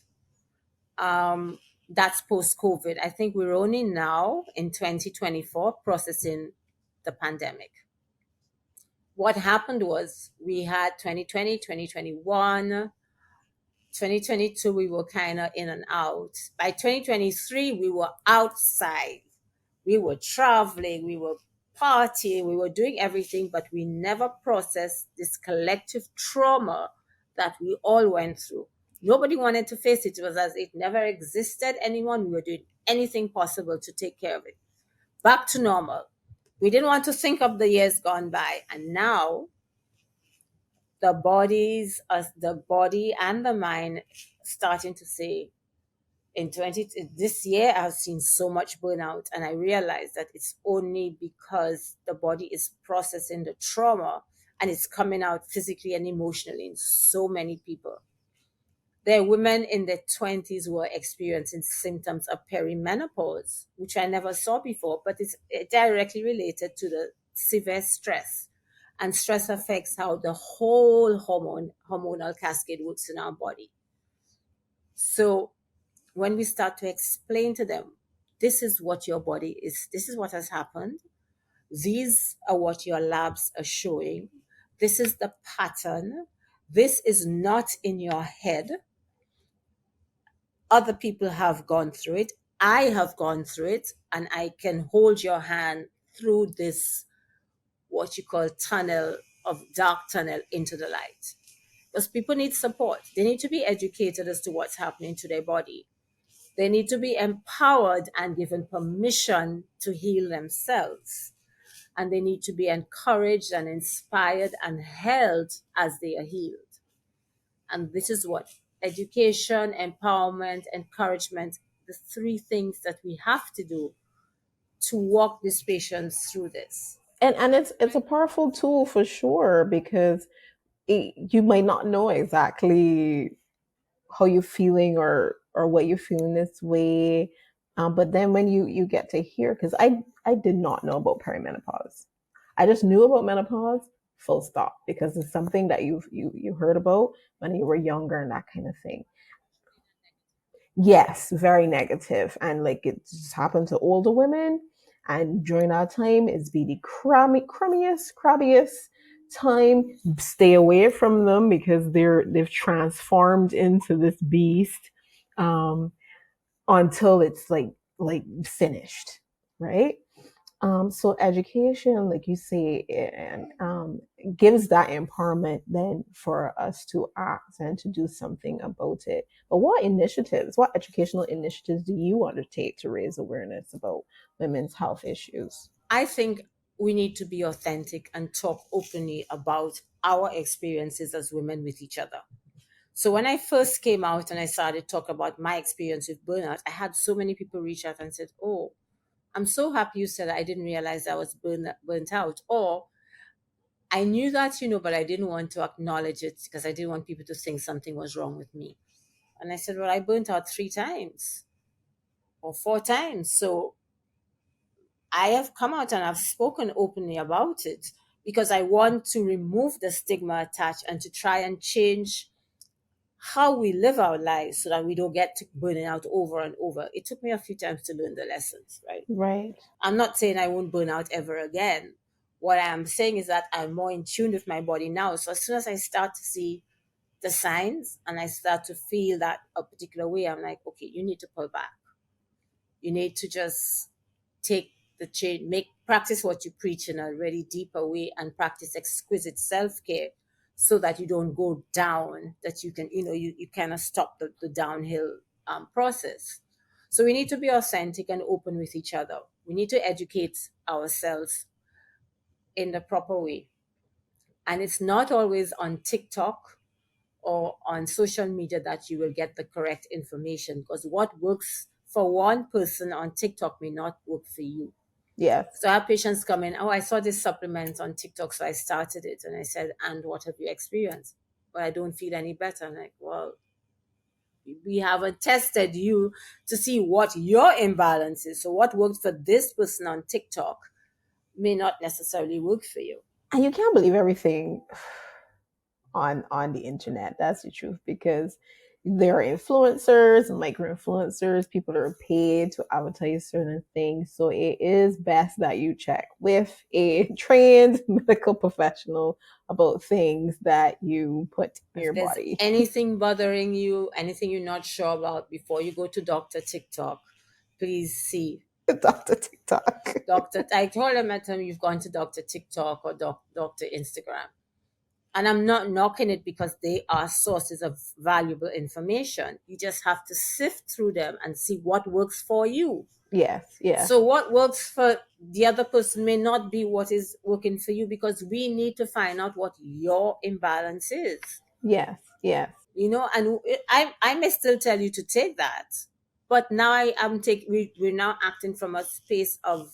um, that's post COVID. I think we're only now in 2024 processing the pandemic. What happened was we had 2020, 2021, 2022, we were kind of in and out. By 2023, we were outside. We were traveling, we were partying, we were doing everything, but we never processed this collective trauma that we all went through. Nobody wanted to face it. It was as it never existed anyone. We were doing anything possible to take care of it. Back to normal. We didn't want to think of the years gone by. And now the body and the mind starting to say, in 20 this year I've seen so much burnout, and I realized that it's only because the body is processing the trauma, and it's coming out physically and emotionally in so many people. There are women in their 20s who are experiencing symptoms of perimenopause, which I never saw before, but it's directly related to the severe stress. And stress affects how the whole hormonal cascade works in our body. So when we start to explain to them, this is what your body is, this is what has happened, these are what your labs are showing, this is the pattern, this is not in your head, other people have gone through it, I have gone through it, and I can hold your hand through this, what you call tunnel, of dark tunnel into the light. Because people need support, they need to be educated as to what's happening to their body. They need to be empowered and given permission to heal themselves. And they need to be encouraged and inspired and held as they are healed. And this is what education, empowerment, encouragement, the three things that we have to do to walk these patients through this. And it's a powerful tool for sure, because you might not know exactly how you're feeling, or what you're feeling this way, but then when you get to hear, because I did not know about perimenopause. I just knew about menopause, full stop, because it's something that you heard about when you were younger and that kind of thing. Yes, very negative. And like, it just happened to older women. And during our time, it's be the crabbiest time. Stay away from them, because they've transformed into this beast, um, until it's like finished, right? So education, like you say, and gives that empowerment then for us to act and to do something about it. But what initiatives, what educational initiatives do you undertake to raise awareness about women's health issues? I think we need to be authentic and talk openly about our experiences as women with each other. So when I first came out and I started talk about my experience with burnout, I had so many people reach out and said, "Oh, I'm so happy you said that. I didn't realize I was burnt out." Or I knew that, but I didn't want to acknowledge it because I didn't want people to think something was wrong with me. And I said, "Well, I burnt out 3 times or 4 times." So I have come out and I've spoken openly about it because I want to remove the stigma attached and to try and change how we live our lives so that we don't get to burning out over and over. It took me a few times to learn the lessons, right? Right, I'm not saying I won't burn out ever again. What I am saying is that I'm more in tune with my body now. So as soon as I start to see the signs and I start to feel that a particular way, I'm like, okay, you need to pull back. You need to just take the change, make practice what you preach in a really deeper way and practice exquisite self-care so that you don't go down, that you can, you kind of stop the downhill process. So we need to be authentic and open with each other. We need to educate ourselves in the proper way. And it's not always on TikTok or on social media that you will get the correct information because what works for one person on TikTok may not work for you. yes. So our patients come in, "Oh, I saw this supplement on TikTok, so I started it." And I said, "And what have you experienced?" "Well, I don't feel any better." I'm like, "Well, we haven't tested you to see what your imbalance is. So what worked for this person on TikTok may not necessarily work for you." And you can't believe everything on the internet. That's the truth, because there are influencers and micro influencers, people that are paid to advertise certain things. So it is best that you check with a trained medical professional about things that you put in If your there's body. anything bothering you, anything you're not sure about, before you go to Dr. TikTok, please see Dr. TikTok. Dr. I told them at time you've gone to Dr. TikTok or Dr. Instagram. And I'm not knocking it because they are sources of valuable information. You just have to sift through them and see what works for you. Yes, yes, So, what works for the other person may not be what is working for you because we need to find out what your imbalance is. yes, yes, And I may still tell you to take that, but now we're now acting from a space of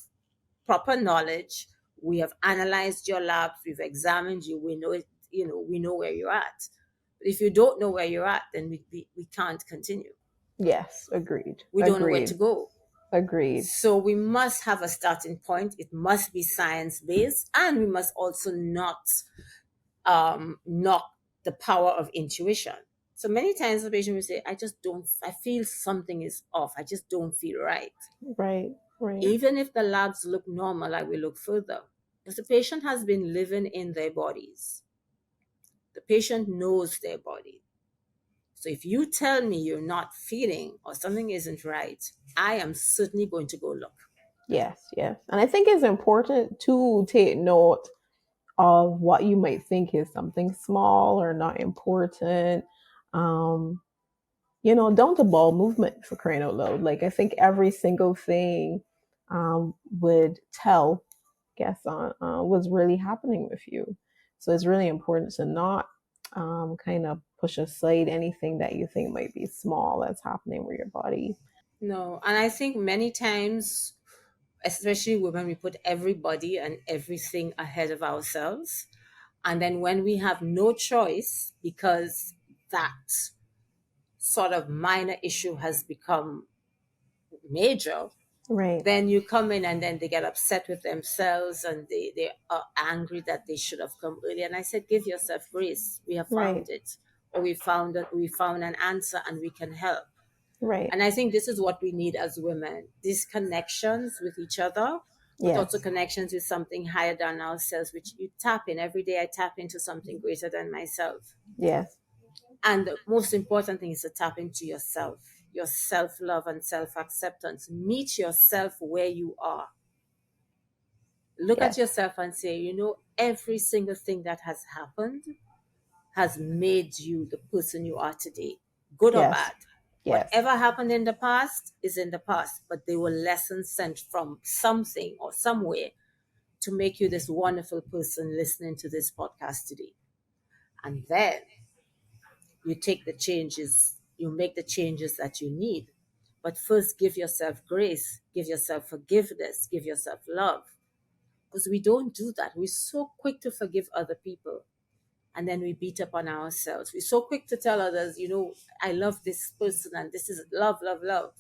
proper knowledge. We have analyzed your labs, we've examined you, we know it, we know where you're at. But if you don't know where you're at, then we can't continue. yes. Agreed. We don't know where to Agreed. go. Agreed. So we must have a starting point. It must be science based, and we must also not knock the power of intuition. So many times the patient will say, I feel something is off. I just don't feel right. Right, right. Even if the labs look normal, I will look further. Because the patient has been living in their bodies. The patient knows their body. So if you tell me you're not feeling or something isn't right, I am certainly going to go look. Yes, yes. And I think it's important to take note of what you might think is something small or not important. Um, don't the ball movement, for crying out loud. Like, I think every single thing would tell, guess, on what's really happening with you. So it's really important to not kind of push aside anything that you think might be small that's happening with your body. No, and I think many times, especially when we put everybody and everything ahead of ourselves, and then when we have no choice because that sort of minor issue has become major, Right. then you come in and then they get upset with themselves and they are angry that they should have come earlier. And I said, give yourself grace. We have Right. found it. Or we found an answer and we can help. Right. And I think this is what we need as women. These connections with each other, but also Yes. connections with something higher than ourselves, which you tap in. Every day I tap into something greater than myself. Yes. And the most important thing is to tap into yourself, your self love and self acceptance. Meet yourself where you are. Look at Yes. yourself and say, every single thing that has happened has made you the person you are today, good or Yes. bad. Yes. Whatever happened in the past is in the past, but they were lessons sent from something or somewhere to make you this wonderful person listening to this podcast today. And then you take the changes, you make the changes that you need. But first, give yourself grace, give yourself forgiveness, give yourself love. Because we don't do that. We're so quick to forgive other people, and then we beat up on ourselves. We're so quick to tell others, I love this person and this is love, love, love.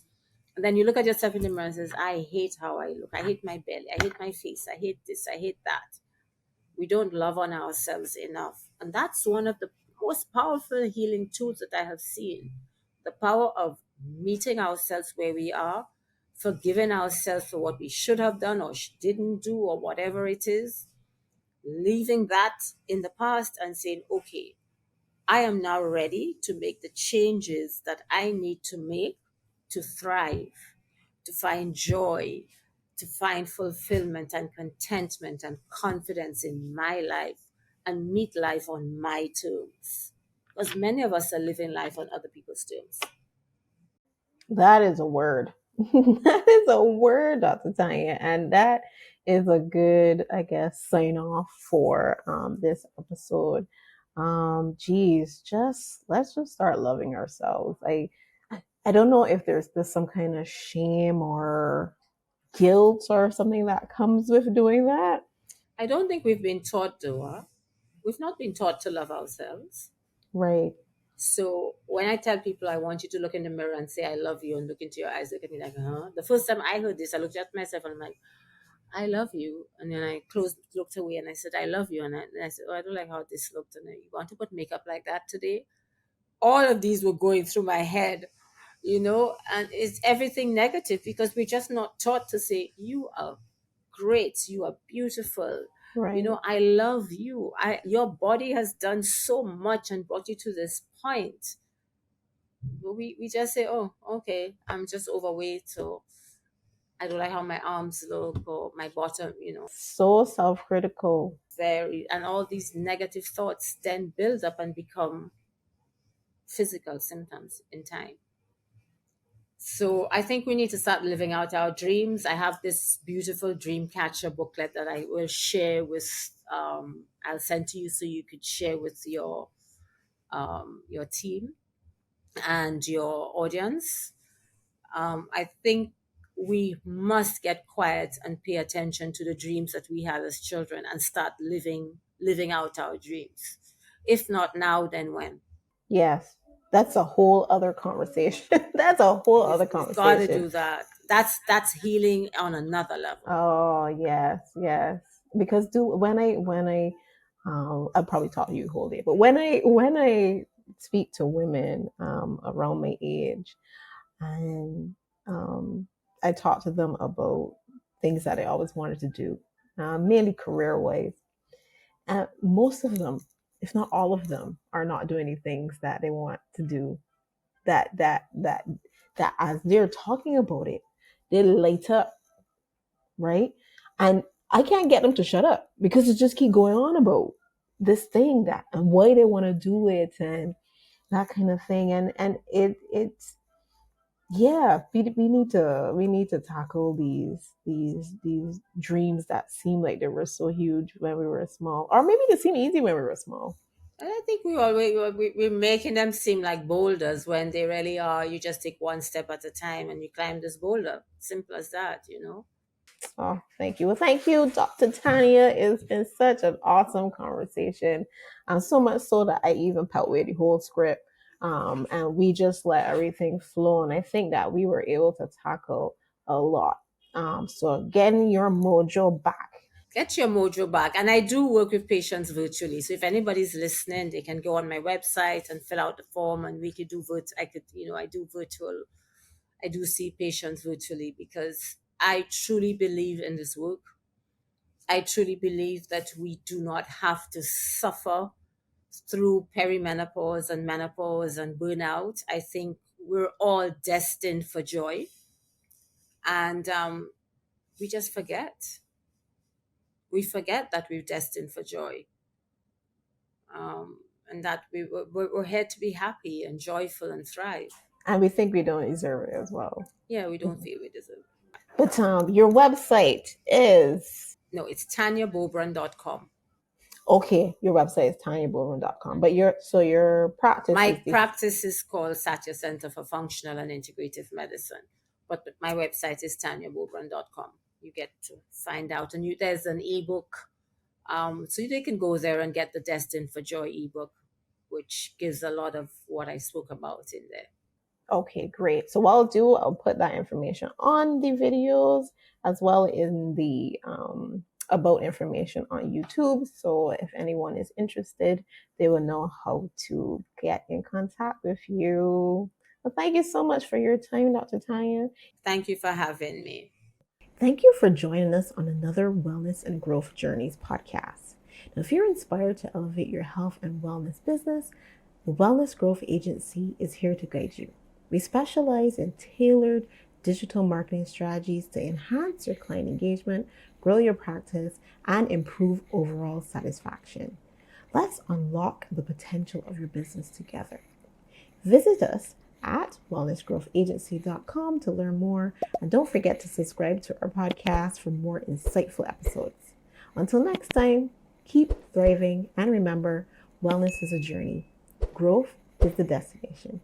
And then you look at yourself in the mirror and says, I hate how I look. I hate my belly. I hate my face. I hate this. I hate that. We don't love on ourselves enough. And that's one of the most powerful healing tools that I have seen. The power of meeting ourselves where we are, forgiving ourselves for what we should have done or didn't do or whatever it is, leaving that in the past and saying, okay, I am now ready to make the changes that I need to make to thrive, to find joy, to find fulfillment and contentment and confidence in my life and meet life on my terms. Because many of us are living life on other people's terms. That is a word. That is a word, Dr. Tanya. And that is a good, I guess, sign off for this episode. Geez, just let's just start loving ourselves. I don't know if there's this some kind of shame or guilt or something that comes with doing that. I don't think we've been taught to. We've not been taught to love ourselves. Right, So when I tell people I want you to look in the mirror and say I love you and look into your eyes, look at me like, huh? The first time I heard this, I looked at myself and I'm like, I love you. And then I looked away and I said, I love you. And I said, oh, I don't like how this looked. And you want to put makeup like that today? All of these were going through my head, and it's everything negative because we're just not taught to say, you are great, you are beautiful, right. I love you. Your body has done so much and brought you to this point. But we just say, oh, okay, I'm just overweight, so I don't like how my arms look or my bottom, So self critical. very, and all these negative thoughts then build up and become physical symptoms in time. So I think we need to start living out our dreams. I have this beautiful dream catcher booklet that I will share with. I'll send to you so you could share with your team and your audience. I think we must get quiet and pay attention to the dreams that we had as children and start living out our dreams. If not now, then when? Yes, that's a whole other conversation. That's a whole other We've got to conversation. do that. That's healing on another level. Oh yes, yes. Because do when I I'll probably talk to you the whole day, but when I speak to women around my age, and I talk to them about things that I always wanted to do, mainly career wise, and most of them, if not all of them, are not doing any things that they want to do. That as they're talking about it, they light up, right? And I can't get them to shut up because it just keep going on about this thing that and why they want to do it and that kind of thing. And it's yeah, we need to tackle these dreams that seem like they were so huge when we were small, or maybe they seem easy when we were small. And I think we're making them seem like boulders when they really are. You just take one step at a time and you climb this boulder. Simple as that. Oh, thank you. Well, thank you, Dr. Tanya. It's been such an awesome conversation. So much so that I even put away the whole script. And we just let everything flow. And I think that we were able to tackle a lot. So getting your mojo back. Get your mojo back. And I do work with patients virtually. So if anybody's listening, they can go on my website and fill out the form and we could do I do virtual. I do see patients virtually because I truly believe in this work. I truly believe that we do not have to suffer through perimenopause and menopause and burnout. I think we're all destined for joy. And we just forget. we forget that we're destined for joy, and that we're here to be happy and joyful and thrive. And we think we don't deserve it as well. Yeah, we don't feel we deserve it. But your website is No, it's tanyabeaubrun.com. okay. Your website is tanyabeaubrun.com. But your practice My is the practice is called Satya Center for Functional and Integrative Medicine, but my website is tanyabeaubrun.com. You get to find out, and there's an ebook, so they can go there and get the Destined for Joy ebook, which gives a lot of what I spoke about in there. okay, great. So what I'll do, I'll put that information on the videos as well in the about information on YouTube. So if anyone is interested, they will know how to get in contact with you. Well, thank you so much for your time, Dr. Tanya. Thank you for having me. Thank you for joining us on another Wellness and Growth Journeys podcast. Now, if you're inspired to elevate your health and wellness business, the Wellness Growth Agency is here to guide you. We specialize in tailored digital marketing strategies to enhance your client engagement, grow your practice, and improve overall satisfaction. Let's unlock the potential of your business together. Visit us at wellnessgrowthagency.com to learn more. And don't forget to subscribe to our podcast for more insightful episodes. Until next time, keep thriving and remember, wellness is a journey. Growth is the destination.